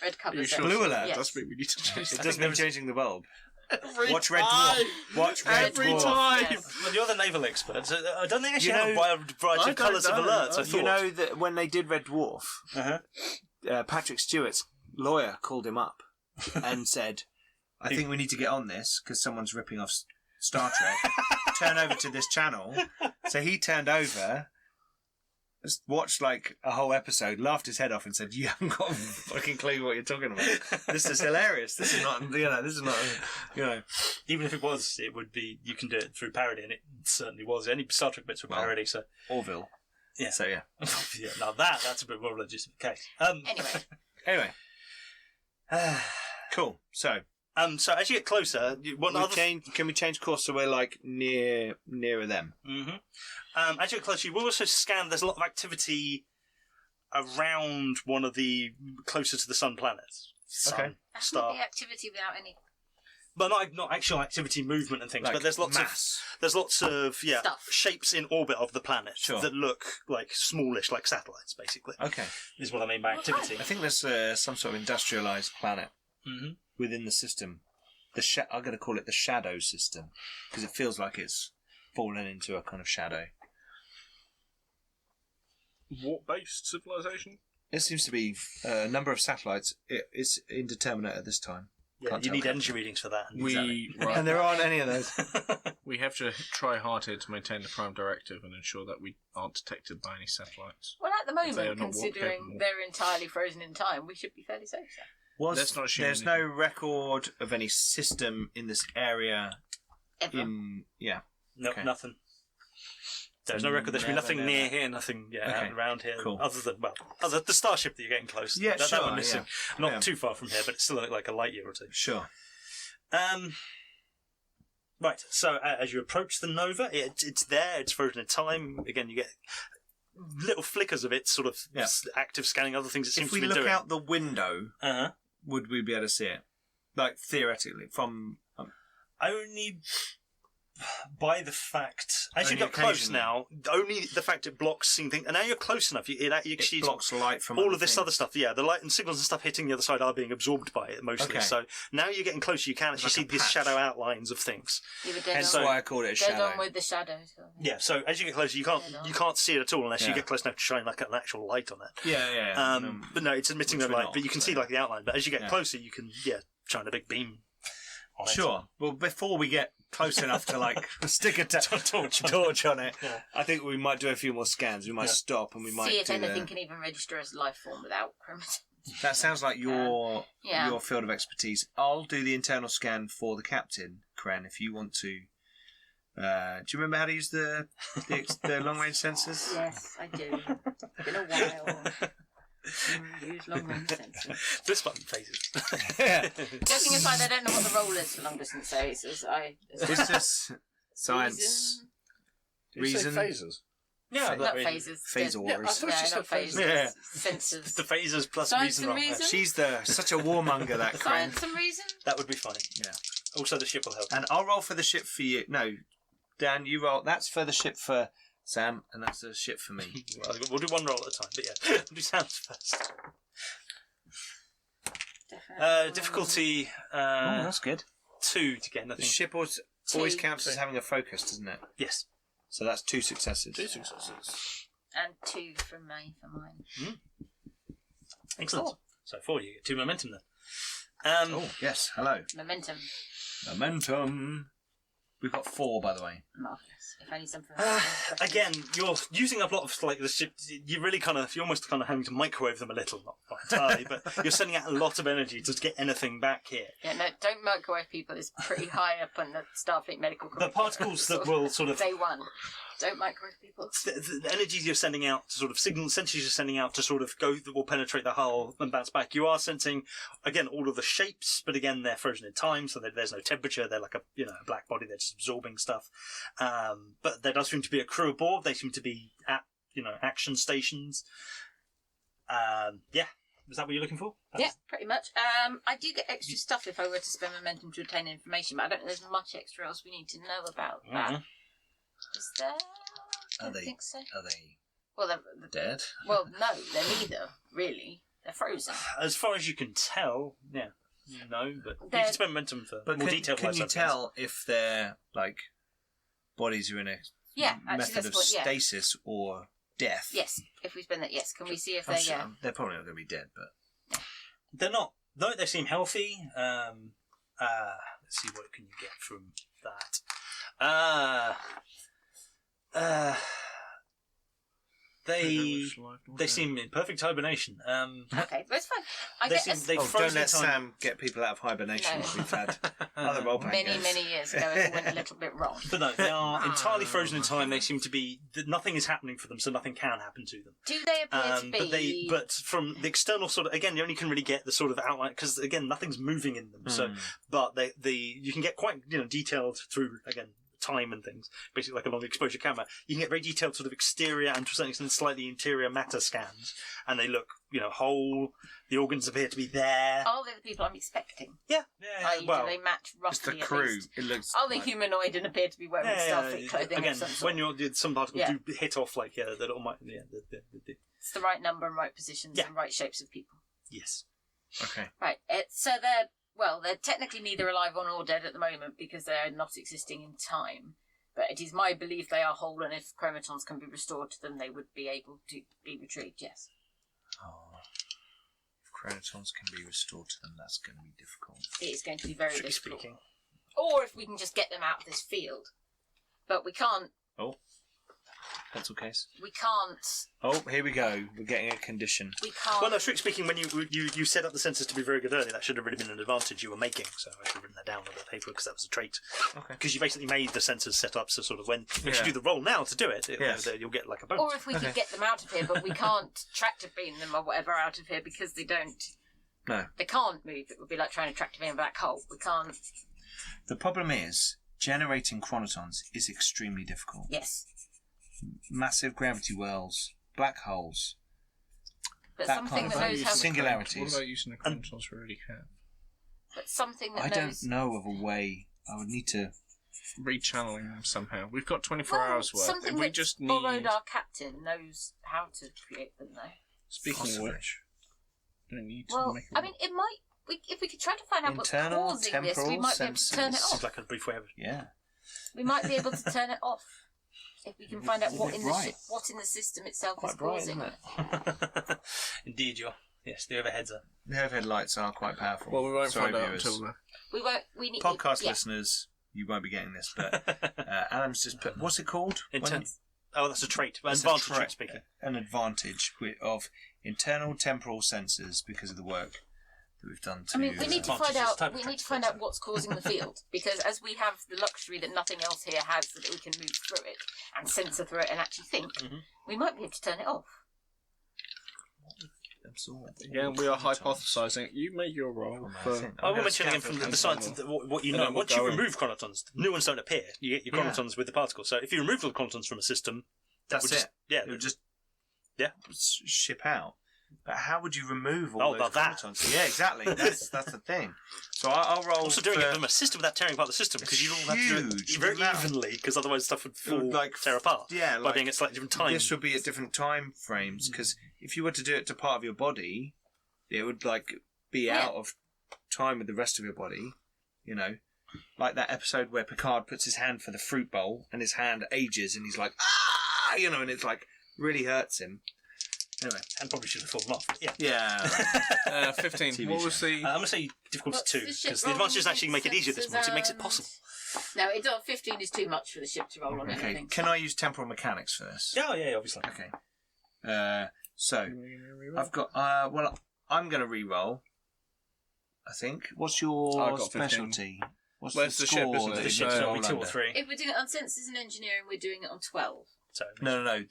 Red Are covers you it. sure? Blue alert. Yes. Does mean we need to change It that. doesn't mean changing the bulb. Every Watch Red time. Dwarf. Watch Red Every Dwarf. time. Yes. well, you're the naval expert. So I don't think actually You have a know- wide variety I of colours of don't know. alerts. I You thought. You know that when they did Red Dwarf, Uh-huh. Patrick Stewart's lawyer called him up and said, I think we need to get on this because someone's ripping off Star Trek. Turn over to this channel. So he turned over, just watched like a whole episode, laughed his head off and said, you haven't got a fucking clue what you're talking about. This is hilarious. This is not, Even if it was, it would be. You can do it through parody, and it certainly was. Any Star Trek bits were Well, parody, so Orville. Yeah. So yeah. yeah. Now that's a bit more of a legitimate case. Anyway, Anyway. Cool. So, So as you get closer, can we change course so we're like nearer them? Mm-hmm. As you get closer, you will also scan. There's a lot of activity around one of the closer to the sun planets. Sun, Okay. that's star, not the activity without any but not actual activity, movement and things. Like but there's lots mass. of Stuff. shapes in orbit of the planet Sure. that look like smallish, like satellites. Basically, Okay. is what I mean by activity. I think there's some sort of industrialized planet Mm-hmm. within the system. I'm going to call it the shadow system because it feels like it's fallen into a kind of shadow. Warp-based civilization? It seems to be a number of satellites. It's indeterminate at this time. Yeah, Can't you tell need Captain. energy readings for that. Right. And there aren't any of those. We have to try hard here to maintain the Prime Directive and ensure that we aren't detected by any satellites. Well, at the They are moment, not warp considering capable. they're entirely frozen in time, we should be fairly safe. Let's not assume There's no record of any system in this area. Ever. Yeah. No, Okay. nothing. There's no record. There should be Never, nothing never. near here. Nothing Okay, around here. cool. Other than the starship that you're getting close. Yeah, that sure, one missing. yeah. Not Yeah. too far from here, but it's still like a light year or two. Sure. Right. So as you approach the nova, it's there. It's frozen in time. Again, you get little flickers of it, sort of Yeah. active scanning other things. It seems If we to be look doing. out the window, Uh-huh. would we be able to see it? Like theoretically, from Only by the fact, as you Only get close occasionally. now, only the fact it blocks seeing things, and now you're close enough. It actually blocks light from all other of this things. other stuff. Yeah, the light and signals and stuff hitting the other side are being absorbed by it mostly. Okay. So now you're getting closer. You can actually Like see a these patch. shadow outlines of things. You were dead Hence on. why I called it a Dead shadow. on with the shadows. Yeah. So as you get closer, you can't see it at all unless Yeah. you get close enough to shine like an actual light on it. Yeah. But no, it's emitting Which no we're light, not, but you can so- see like the outline. But as you get Yeah. closer, you can shine a big beam on it. Sure. Well, before we get close enough to like stick a torch on it, Yeah. I think we might do a few more scans. We might stop and we might See if do anything can even register as life form without chromatin. That sounds like your Yeah. your field of expertise. I'll do the internal scan for the captain, Kren, if you want to. Do you remember how to use the long range sensors? Yes, I do. Been a while. Use long range sensors. This button phases. Joking aside, I don't know what the role is for long distance sensors. It's just science. Did you say Reason. phasers? Yeah, Not phases. Phaser Yeah, I wars. thought No, she said not phases. Yeah. Sensors. The phasers plus Science reason. and Right. reason? She's such a warmonger, that crane. Science and reason? That would be fine. Yeah. Also, the ship will help. And I'll roll for the ship for you. No, Dan, you roll. That's for the ship for Sam, and that's the ship for me. Well, we'll do one roll at a time, but yeah, we'll do sounds first. Difficulty Oh, that's good. 2 to get The nothing. ship always counts as having a focus, doesn't it? Yes. So that's 2 successes. 2 successes. And 2 from me for mine. Excellent. Cool. So 4, you get 2 momentum then. Oh, yes. Hello. Momentum. Momentum. We've got 4, by the way. Marvellous. If only something. Again, you're using up a lot of like the ship. You really you're almost kind of having to microwave them a little, not entirely, but you're sending out a lot of energy to get anything back here. Yeah, no, don't microwave people. It's pretty high up on the Starfleet medical. The particles that will sort of Day one. Don't microwave people. the energy you're sending out to sort of signal sensors you're sending out to sort of go that will penetrate the hull and bounce back. You are sensing again all of the shapes, but again they're frozen in time, so there's no temperature. They're like a a black body. They're just absorbing stuff. But there does seem to be a crew aboard. They seem to be at action stations. Yeah. Was that what you're looking for? Yeah, pretty much. I do get extra stuff if I were to spend momentum to obtain information, but I don't think there's much extra else we need to know about that. Is there? I don't think so. Are they Well, they're dead? well, no, they're neither, really. They're frozen. As far as you can tell, yeah. No, but you They're- can spend momentum for But more detailed can life you cycle tell if their bodies are in a Yeah, actually, method that's of what, yeah. stasis or death? Yes, if we spend that, yes. Can we see if I'm they're, sure, yeah. they're probably not going to be dead, but They're not. Though they seem healthy. Let's see, what can you get from that? They seem in perfect hibernation. Okay, that's fine. I They get seem a, they've don't frozen let time. Sam get people out of hibernation. No. We've had other role-playing games. many years ago, it went a little bit wrong. But no, they are entirely frozen in time. They seem to be nothing is happening for them, so nothing can happen to them. Do they appear to be... But from the external sort of, again, you only can really get the sort of outline because again, nothing's moving in them. So, but you can get quite detailed through again time and things, basically like a long exposure camera. You can get very detailed sort of exterior and to a certain extent slightly interior matter scans, and they look whole. The organs appear to be there. Are they the people I'm expecting? Yeah. I.e., Well, do they match It's the roughly at crew. least? It looks. Are they humanoid and appear to be wearing Starfleet clothing again, of some sort? when some particles Yeah. do hit off, like the little It's the right number and right positions Yeah. and right shapes of people. yes. Okay. Right, so they're technically neither alive or dead at the moment because they are not existing in time. But it is my belief they are whole, and if chromatons can be restored to them, they would be able to be retrieved, yes. Oh. If chronotons can be restored to them, that's going to be difficult. It is going to be very Strictly difficult. speaking. Or if we can just get them out of this field. But we can't... Pencil case. We can't... Oh, here we go. We're getting a condition. We can't... Well, no, strictly speaking, when you set up the sensors to be very good early, that should have really been an advantage you were making. So I should have written that down on the paper because that was a trait. Okay. Because you basically made the sensors set up so sort of when if Yeah. you do the roll now to do it, Yes. you'll get like a bonus. Or if we could get them out of here, but we can't tractor beam them or whatever out of here because they don't... No. They can't move. It would be like trying to tractor beam a black hole. We can't... The problem is, generating chronotons is extremely difficult. Yes. Massive gravity wells, black holes. But That something kind that of knows how... singularities. What about using the chronotons we already have? But something that I knows... don't know of a way. I would need to. Rechanneling them somehow. We've got 24 Well, hours worth. something If we that's just borrowed need. our captain knows how to create them, though. Speaking Possibly. of which, don't need to Well, make. I mean, it might... if we could try to find out what's Internal causing this, we temporal might be able to turn it sensors. off. like a brief way of Yeah. We might be able to turn it off. If we can find out It's a what bit in bright. what in the system itself is Quite bright, causing isn't it. it? Indeed, yes, the overheads are. The overhead lights are quite powerful. Well, we won't Sorry, find out viewers. until the. We won't. We need Podcast yeah. listeners, you won't be getting this, but Adam's just put. What's it called? Oh, that's a trait. It's Advantage, a strictly speaking. An advantage of internal temporal sensors because of the work that we've done to. I mean, we need to find Advantages, out. type of We need to tractor find out what's causing the field because as we have the luxury that nothing else here has, so that we can move through it and sensor through it and actually think, we might be able to turn it off. absorb. Yeah, we are hypothesizing. You make your roll. I will mention again from the science of what you know. Once you remove chronotons, new ones don't appear. You get your chronotons with the particles. So if you remove all the chronotons from a system, that's it. It would just ship out. But how would you remove all those chronotons? Yeah, exactly. That's the thing. So I'll roll. Also, doing it from a system without tearing apart the system, because you all have to do it very evenly, because otherwise stuff would fall, tear apart. Yeah, by being at slightly different times. This would be at different time frames, because if you were to do it to part of your body, it would be out of time with the rest of your body. You know, like that episode where Picard puts his hand for the fruit bowl, and his hand ages, and he's like, ah, you know, and it's really hurts him. Anyway, and probably should have fallen off. Yeah. Yeah. 15. TV What was the? I'm going to say difficulty 2, because the advantages actually make it easier this one, so it makes it possible. No, 15 is too much for the ship to roll on anything. Can I use temporal mechanics for this? Yeah, obviously. Okay. So I've got. Well, I'm going to re-roll. I think. What's your specialty? Where's the ship? Isn't it? The ship's only 2 or 3. If we're doing it on sensors and engineering, we're doing it on 12. So No.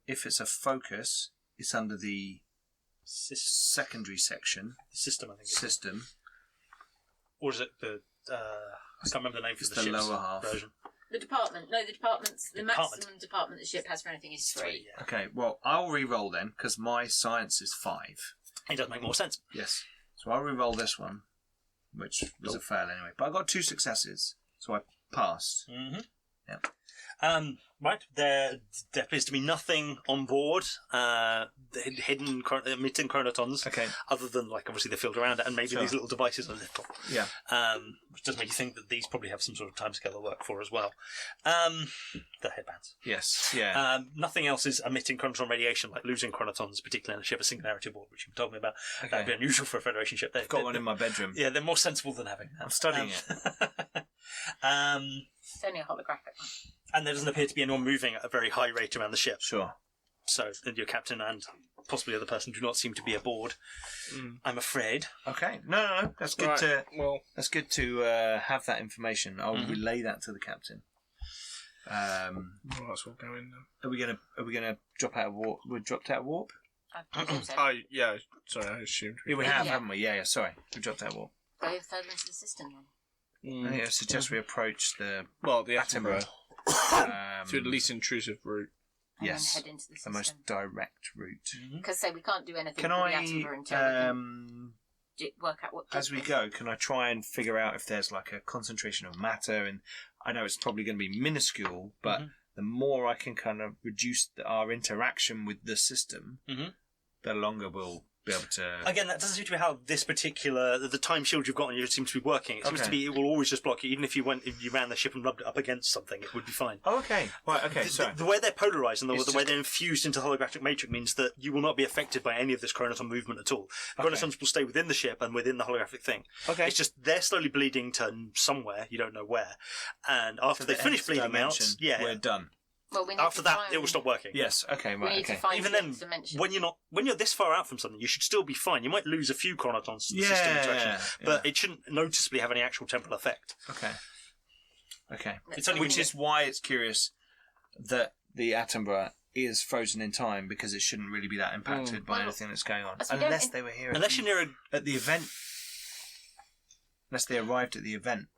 If it's a focus, it's under the secondary section. The system, I think. System. Or is it the? I can't remember the name for the ship's lower half version. The department. No, the maximum department the ship has for anything is 3. Yeah. Okay. Well, I'll re-roll then because my science is 5. It does make more sense. Yes. So I'll re-roll this one, which was a fail anyway. But I got 2 successes, so I passed. Mm-hmm. Yeah. Right, there appears to be nothing on board, hidden emitting chronotons, other than obviously the field around it, and maybe these little devices a little. Yeah. Which does make you think that these probably have some sort of timescale to work for as well. The headbands. Yes. Yeah. Nothing else is emitting chronoton radiation, like losing chronotons, particularly on a ship, a singularity board, which you've told me about. Okay. That'd be unusual for a Federation ship. I've got one in my bedroom. Yeah, they're more sensible than having that. I'm studying it. It's only a holographic one. And there doesn't appear to be anyone moving at a very high rate around the ship. Sure. So your captain and possibly the other person do not seem to be aboard. I'm afraid. Okay. No. That's good that's good to have that information. I'll relay that to the captain. That's all going then. Are we gonna drop out of warp? We dropped out of warp? I presume so. Sorry, I assumed. Yeah, we have, haven't we? Yeah. Sorry, we dropped out of warp. Go further into the system then. I think I suggest we approach the Attenborough through the least intrusive route. And then head into the system. The most direct route. Because we can't do anything Can for I, the Attenborough until we can work out what. As we go, can I try and figure out if there's a concentration of matter? And I know it's probably going to be minuscule, but the more I can kind of reduce our interaction with the system, the longer we'll be able to. Again, that doesn't seem to be how this particular the time shield you've got on you seems to be working. It seems to be it will always just block you, even if you ran the ship and rubbed it up against something, it would be fine. Oh, okay. Right. Okay. The way they're polarized and the way they're infused into the holographic matrix means that you will not be affected by any of this chronoton movement at all. Chronotons will stay within the ship and within the holographic thing. Okay. It's just they're slowly bleeding to somewhere you don't know where, and after they finish bleeding out, we're done. Well, we need after that, it will stop working. Yes. Okay. Right. We need to find even then, when you're this far out from something, you should still be fine. You might lose a few chronotons to the system interaction, but it shouldn't noticeably have any actual temporal effect. Okay. Which is why it's curious that the Attenborough is frozen in time, because it shouldn't really be that impacted by anything that's going on, unless they were here. Unless you're near at the event. Unless they arrived at the event.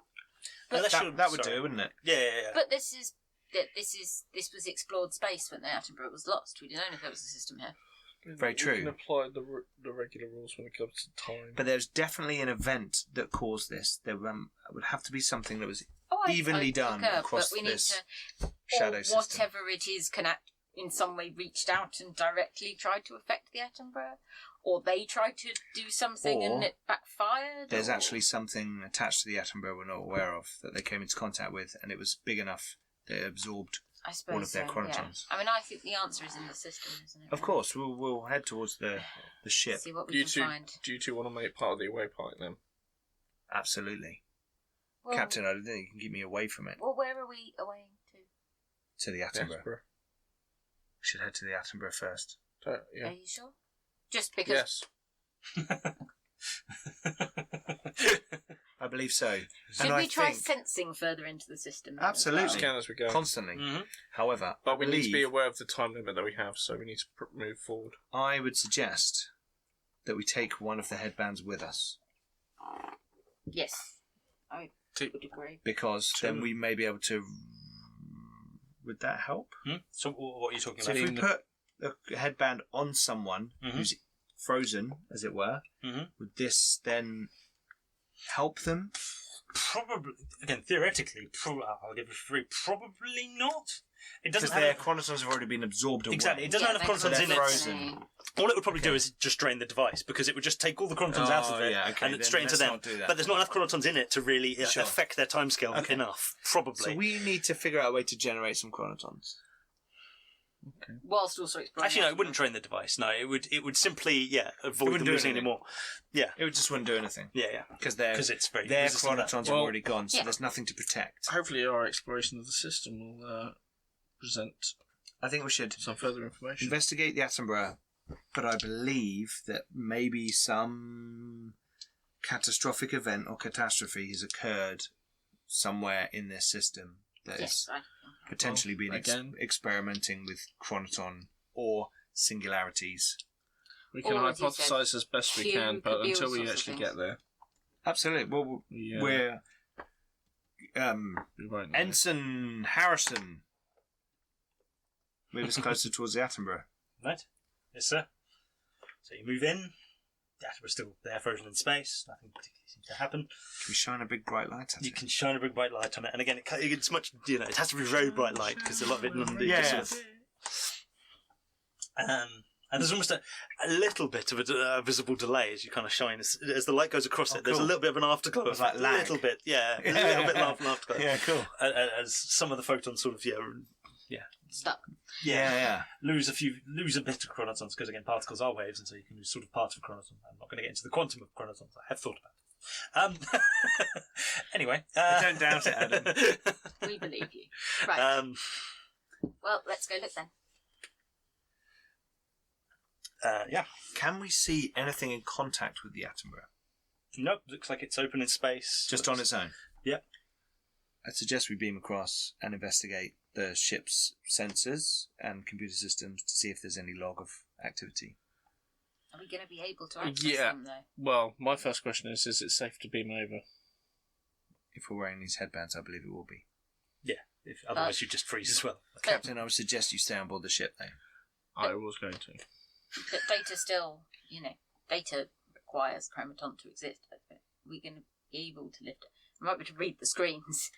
That would do, wouldn't it? Yeah. But this was explored space when the Attenborough was lost. We didn't know if there was a system here. Very true. You can apply the regular rules when it comes to time. But there's definitely an event that caused this. There would have to be something that was evenly done across this shadow system. Whatever it is can in some way reached out and directly tried to affect the Attenborough, or they tried to do something and it backfired. There's actually something attached to the Attenborough we're not aware of that they came into contact with, and it was big enough that it absorbed all of their chronotons. Yeah. I mean, I think the answer is in the system, isn't it? Of course, we'll head towards the ship. See what we can find. Do you two want to make part of the away party then? Absolutely. Well, Captain, I don't think you can keep me away from it. Well, where are we away to? To the Attenborough. We should head to the Attenborough first. Are you sure? Just because... Yes. I believe so. Should we try sensing further into the system? Absolutely. Scan as we go. Constantly. However, but we need to be aware of the time limit that we have, so we need to move forward. I would suggest that we take one of the headbands with us, Yes, I would agree. because then we may be able to. Would that help? So what are you talking So about? if we put a headband on someone who's frozen, as it were, would this then help them? Probably, again, theoretically, I'll give it free. Probably not. It doesn't Because have their chronotons have already been absorbed away. exactly. It doesn't have chronotons they're in it. frozen. All it would probably do is just drain the device, because it would just take all the chronotons out of it and then straight into let's them. not do that. But there's not enough chronotons in it to really Sure. affect their timescale enough. Probably. So we need to figure out a way to generate some chronotons. Whilst also exploring. Actually, no, it wouldn't drain the device. No, it would simply avoid wouldn't them do losing anything. anymore. Yeah, It just wouldn't do anything. yeah. Because It's very their resistant to that. chronotons Well, are already gone, so yeah. there's nothing to protect. Hopefully, our exploration of the system will present I think we should some further information. investigate the Attenborough, but I believe that maybe some catastrophic event or catastrophe has occurred somewhere in this system that Yes, has potentially been again- experimenting with chronoton or singularities. We can Or, as you hypothesize as best we Hume can, but could be until all we sorts of actually things. get there, Absolutely. Well, we're we won't know. Ensign Harrison. Move us closer towards the Attenborough. Right. Yes, sir. So you move in. The Attenborough's still there, frozen in space. Nothing particularly seems to happen. Can we shine a big bright light at You it? can shine a big bright light on it, and again, it's much. It has to be very bright light because a lot of it. Yeah. And there's almost a little bit of a visible delay as you kind of shine as the light goes across it. There's a cool. little bit of an afterglow, It's like a lag. little bit, a little bit of an afterglow. Yeah, cool. As some of the photons sort of stuck. Yeah. lose a bit of chronotons because again particles are waves, and so you can lose sort of part of a chronoton. I'm not going to get into the quantum of chronotons. I have thought about it. Anyway, I don't doubt it, Adam. We believe you. Right. Well, let's go look then. Yeah. Can we see anything in contact with the Attenborough? Nope. Looks like it's open in space. Just on its own? Yeah. I'd suggest we beam across and investigate the ship's sensors and computer systems to see if there's any log of activity. Are we going to be able to access Yeah. them though? Well, my first question is it safe to beam over? If we're wearing these headbands, I believe it will be. Otherwise, you just freeze as well. Captain, I would suggest you stay on board the ship, though. I was going to. But data still, data requires chromaton to exist. But we're going to be able to lift it. We might be able to read the screens,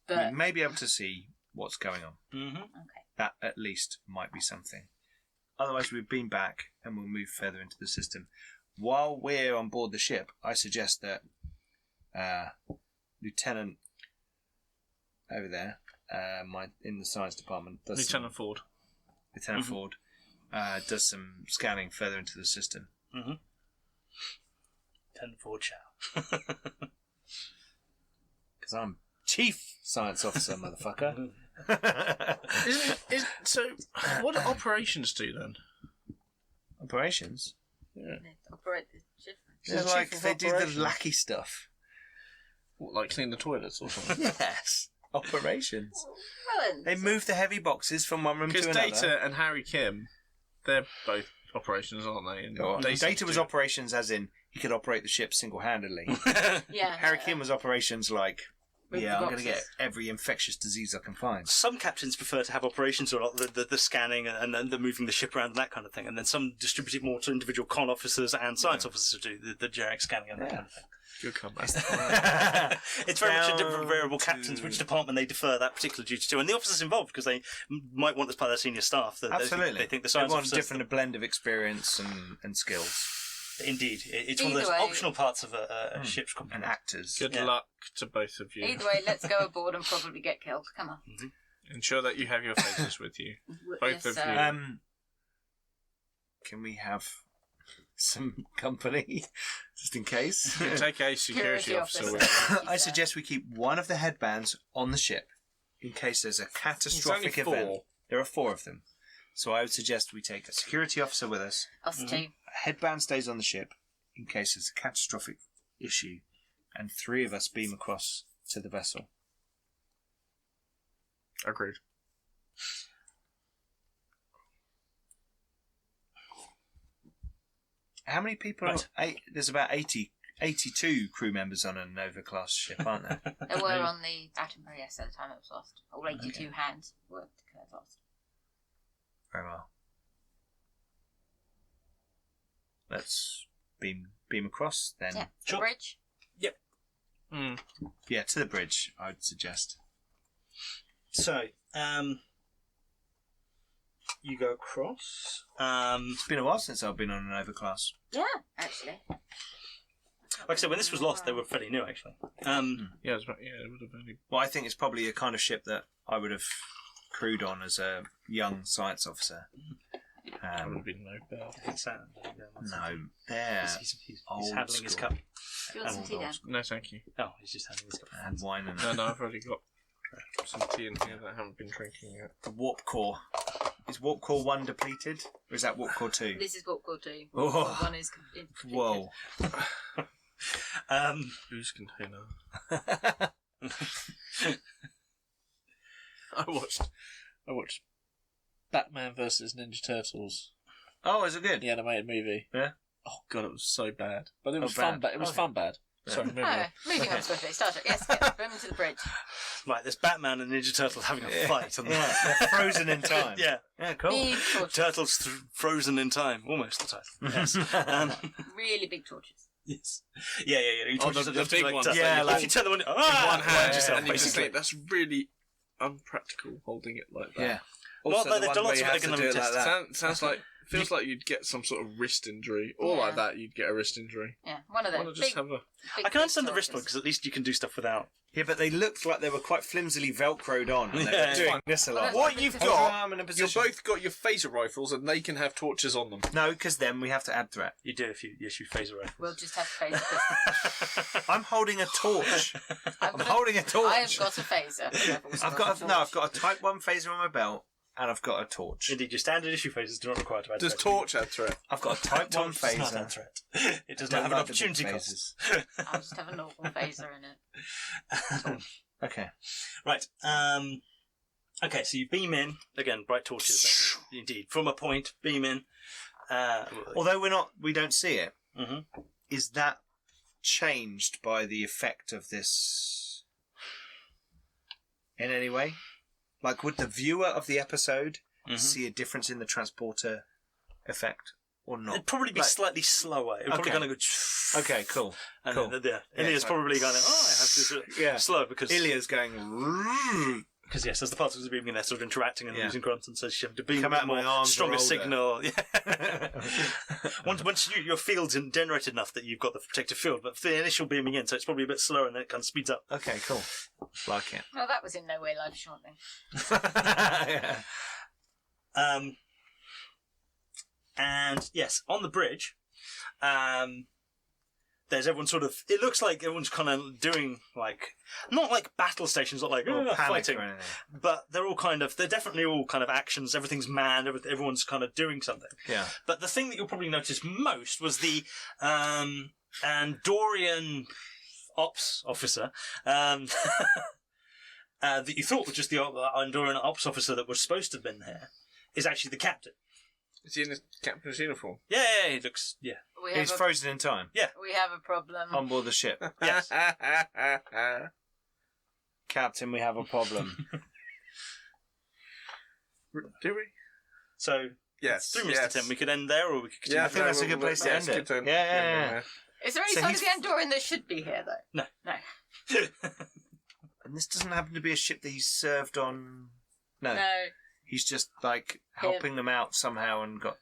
but We may be able to see what's going on. Mm-hmm. okay. That, at least, might be something. Otherwise, we'll beam back and we'll move further into the system. While we're on board the ship, I suggest that Lieutenant over there, in the science department, Lieutenant Ford. Lieutenant Ford does some scanning further into the system. Mm-hmm. 10-4 chow. Because I'm Chief Science Officer, motherfucker. So, what do operations do then? Operations? Yeah. They operate the ship. They're Chief like, of they do the operations. lackey stuff. What, like clean the toilets or something? Yes. Operations. Well, then, They move the heavy boxes from one room to Because another. Data and Harry Kim, they're both operations, aren't they? And Data was operations as in he could operate the ship single-handedly. yeah. Harry Kim was operations like, Move the I'm going to boxes. get every infectious disease I can find. Some captains prefer to have operations or the scanning and the moving the ship around and that kind of thing, and then some distribute it more to individual con officers and science officers to do the generic scanning and that kind of thing. Good comeback. It's very much a different Down variable to- captains which department they defer that particular duty to, and the officers involved because they might want as part of their senior staff. Absolutely. They think the science Everyone officers. different, a blend of experience and skills. Indeed, it's one of Either those way- optional parts of a ship's And complement. actors. Good Yeah. luck to both of you. Either way, let's go aboard and probably get killed. Come on. Ensure that you have your phases with you. Both Yes, of sir. you. Can we have some company, just in case? Take a security officer with you. I suggest we keep one of the headbands on the ship in case there's a catastrophic There's only event. 4. There are 4 of them. So I would suggest we take a security officer with us. Us too. A headband stays on the ship in case there's a catastrophic issue, and 3 of us beam across to the vessel. Agreed. How many people? Right. There's about 82 crew members on a Nova class ship, aren't there? There were on the Attenborough, yes, at the time it was lost. All 82 hands were lost. Very well. Let's beam across then. Yeah, the Sure. bridge. Yeah, to the bridge, I'd suggest. So, you go across. It's been a while since I've been on an Nova class. Yeah, actually. Like I said, when this was lost, they were fairly new, actually. Yeah, it would have only. Well, I think it's probably a kind of ship that I would have crewed on as a young science officer. That would have been no bad. I think so. No, they're He's old handling his school. cup. Do you want some tea then? No, thank you. Oh, he's just handling his cup. And wine and No, I've already got some tea in here that I haven't been drinking yet. the warp core. Is warp core 1 depleted, or is that warp core 2? This is what we'll do. Oh. One is completed. Whoa! Whose container? I watched Batman versus Ninja Turtles, Oh, is it good? the animated movie. Yeah. Oh god, it was so bad, but it was bad. fun. It was Okay. fun bad. Yeah. Sorry, moving Oh, on. moving on swiftly. Star Trek. Yes, get boom to the bridge. Right, there's Batman and Ninja Turtles having a fight. On the... Yeah, they're frozen in time. yeah. Yeah, cool. Big torches. Turtles frozen in time. Almost the title. Yes. Really big torches. Yes. Yeah. You Oh, just the have to, big like, ones. tap, Yeah, like, like- if you turn the one, In one hand, yourself, and you just basically. think that's really unpractical holding it like that. Yeah. Well, Also, they've the done one lots where of you have to economic do it like tests. that. Sounds like feels like you'd get some sort of wrist injury, or Yeah. like that you'd get a wrist injury. Yeah, one of Why them. not just Big, have a? big, I can understand the big wrist one torches. because at least you can do stuff without. Yeah, but they looked like they were quite flimsily velcroed on. And they Yeah, were it's doing fine. this a Well, lot. that's What like you've the- Hold your got, arm in a you've position. both got your phaser rifles, and they can have torches on them. No, because then we have to add threat. You do if you phaser rifles. We'll just have to phase I'm holding a torch. I'm I've holding a torch. I have got a phaser. I've got a Type 1 phaser on my belt, and I've got a torch. Indeed, your standard issue phasers do not require to add Does threat. torch add threat? I've got a Type 1 Torch does not phaser. add threat. It does Don't not have an like the big opportunity cost. phasers. I'll just have a normal phaser in it. Okay. Right. Okay, so you beam in again. Bright torches, indeed, from a point. Beam in. Although we don't see it. Mhm. Is that changed by the effect of this in any way? Like, would the viewer of the episode see a difference in the transporter effect or not? It'd probably be Like- slightly slower. It's probably Okay. going to go. Okay, cool. And Cool. then, Yeah, Ilya's so- probably going. Oh, I have to Yeah. slow because Ilya's going. Because yes, as the particles are beaming, they're sort of interacting and Yeah. losing grunts, and so you have to beam Come a out bit my more arms stronger are older. signal. Yeah. once your field's generated enough that you've got the protective field, but for the initial beaming in, so it's probably a bit slower, and then it kind of speeds up. Okay, cool. Like it. Well, that was in no way life shortening. Yeah. And yes, on the bridge, there's everyone sort of. It looks like everyone's kind of doing like not like battle stations, not like Or panic fighting, or anything. but they're definitely all kind of actions. Everything's manned. Everyone's kind of doing something. Yeah. But the thing that you'll probably notice most was the Andorian ops officer that you thought was just the Andorian ops officer that was supposed to have been here is actually the captain. Is he in his captain's uniform? Yeah, he looks. Yeah. We He's have, frozen in time we have a problem. on board the ship. Yes. Captain, we have a problem. Do we? So Yes. through Mr. yes. Tim, we could end there, or we could continue. I think that's a good place to end it. Yeah. Is there any So sign of he's- the Andorian that should be here, though? No. No. And this doesn't happen to be a ship that he's served on. No. No. He's just like helping them out somehow and got.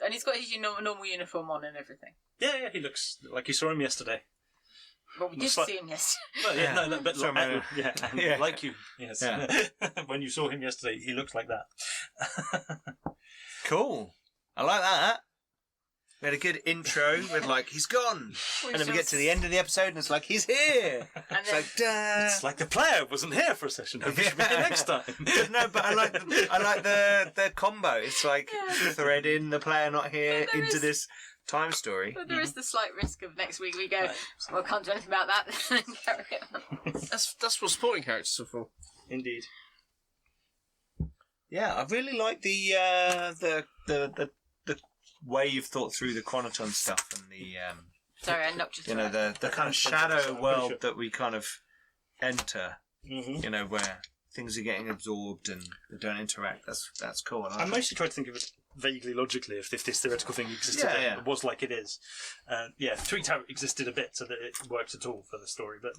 And he's got his normal uniform on and everything. Yeah, he looks like you saw him yesterday. But we did Looks like- see him yesterday. Well, Yeah. no, but Sorry, like, man. and Yeah. like you, yes. Yeah. When you saw him yesterday, he looks like that. Cool. I like that. We had a good intro with like, he's gone. And then we get to the end of the episode and it's like, he's here. And It's then, like, duh. It's like the player wasn't here for a session. Hope you should be here next time. But no, but I like the combo. It's like thread in the player not here But there into is- this time story. but there is the slight risk of next week we go, well, can't do anything about that. And carry on. That's what sporting characters are for. Indeed. Yeah, I really like the way you've thought through the Chronoton stuff and the Sorry, I knocked you through. you know, the kind of shadow world that we kind of enter. Mm-hmm. You know, where things are getting absorbed and they don't interact. That's cool. I mostly try to think of it vaguely logically if this theoretical thing existed and it was like it is. Tweaked how it existed a bit so that it worked at all for the story. But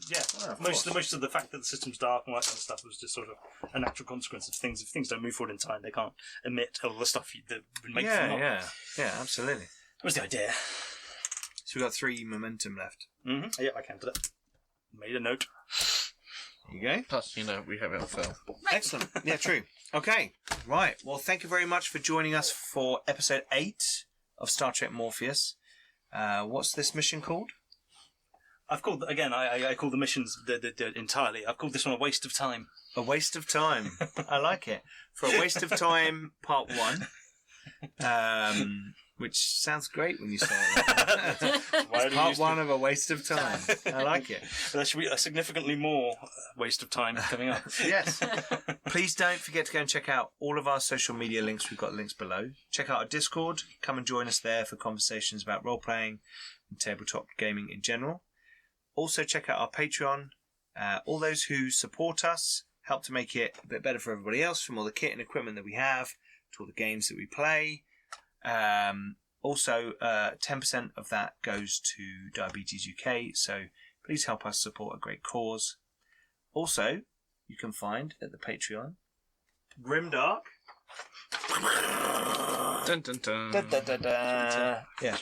most of the fact that the system's dark and all that kind of stuff was just sort of a natural consequence of things. If things don't move forward in time, they can't emit all the stuff that would make them up. Yeah, absolutely. That was the idea. So we've got 3 momentum left. Mm-hmm. Yeah, I counted it. Made a note. There you go. Plus, we have it on film. Excellent. Yeah, true. Okay. Right. Well, thank you very much for joining us for episode 8 of Star Trek Morpheus. What's this mission called? I've called, again, I call the missions entirely. I've called this one a waste of time. A waste of time. I like it. For a waste of time, part 1. Which sounds great when you say it. It's part 1 of a waste of time. I like it. There should be a significantly more waste of time coming up. Yes. Please don't forget to go and check out all of our social media links. We've got links below. Check out our Discord. Come and join us there for conversations about role-playing and tabletop gaming in general. Also check out our Patreon. All those who support us help to make it a bit better for everybody else, from all the kit and equipment that we have to all the games that we play. Also, 10% of that goes to Diabetes UK, so please help us support a great cause. Also, you can find at the Patreon Grimdark. Dun, dun, dun. Da, da, da, da. Yeah.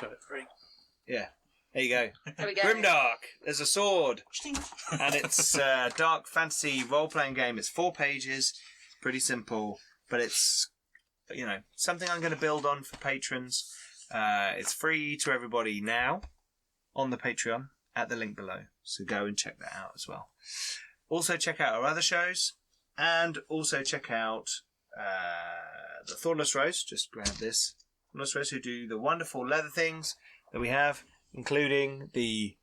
Yeah. There you go. There we go. Grimdark. There's a sword. And it's a dark fantasy role-playing game. It's 4 pages. Pretty simple. But it's, something I'm going to build on for patrons. It's free to everybody now on the Patreon at the link below. So go and check that out as well. Also check out our other shows. And also check out the Thornless Rose. Just grab this. Thornless Rose, who do the wonderful leather things that we have, including the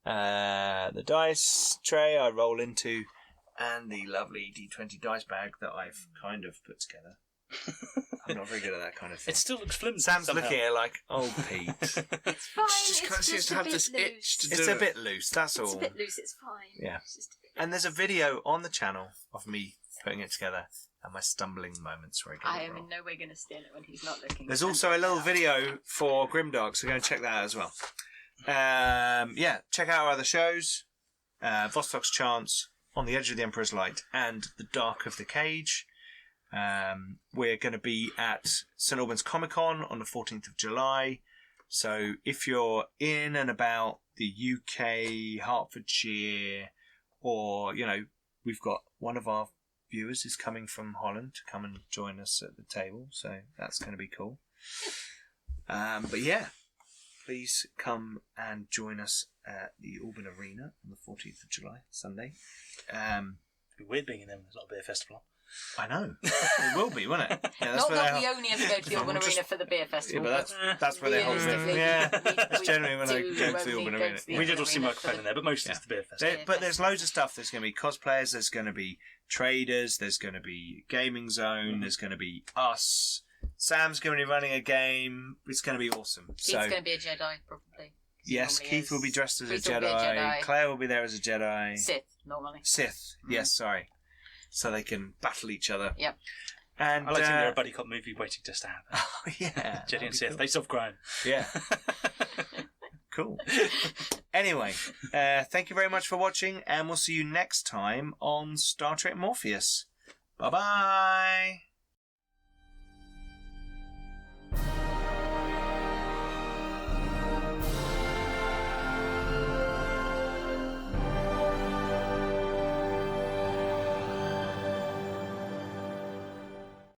dice tray I roll into and the lovely D20 dice bag that I've kind of put together. I'm not very good at that kind of thing. It still looks flimsy. Sam's somehow. looking at it like, oh, Pete. It's fine. Just kind of seems to have this itch to do It's it. a bit loose, that's all. It's a bit loose. It's fine. Yeah. It's just a bit And there's a video on the channel of me putting it together and my stumbling moments where I get I it am wrong. in no way going to steal it when he's not looking. There's also a little video for Grimdark, so go and check that out as well. Check out our other shows. Vostok's Chance, On the Edge of the Emperor's Light, and The Dark of the Cage. We're going to be at St Albans Comic Con on the 14th of July. So if you're in and about the UK, Hertfordshire, or, we've got one of our viewers is coming from Holland to come and join us at the table. So that's going to be cool. But yeah, please come and join us at the Alban Arena on the 14th of July, Sunday. It'd be weird being in them. It's not a beer festival. I know. It will be, won't it? Yeah, Not that we only ever go to the Alban Arena for the beer Yeah, festival. but that's where they're holding it. realistically, Yeah, we that's generally when I do go to the only Alban go Arena. to the We did Alban all see Arena microphone for in there, but mostly it's the beer festival. But there's loads of stuff. There's going to be cosplayers. There's going to be traders. There's going to be gaming zone. There's going to be us. Sam's going to be running a game. It's going to be awesome. He's going to be a Jedi, probably. Yes, Keith will be dressed as a Keith will be a Jedi. Jedi. Claire will be there as a Jedi. Sith, normally. Sith. Yes, sorry. So they can battle each other. Yep. And I like to think they're a buddy cop movie waiting just to happen. Oh, yeah. Jedi and Sith, face off ground. Yeah. Cool. Anyway, thank you very much for watching, and we'll see you next time on Star Trek Morpheus. Bye-bye.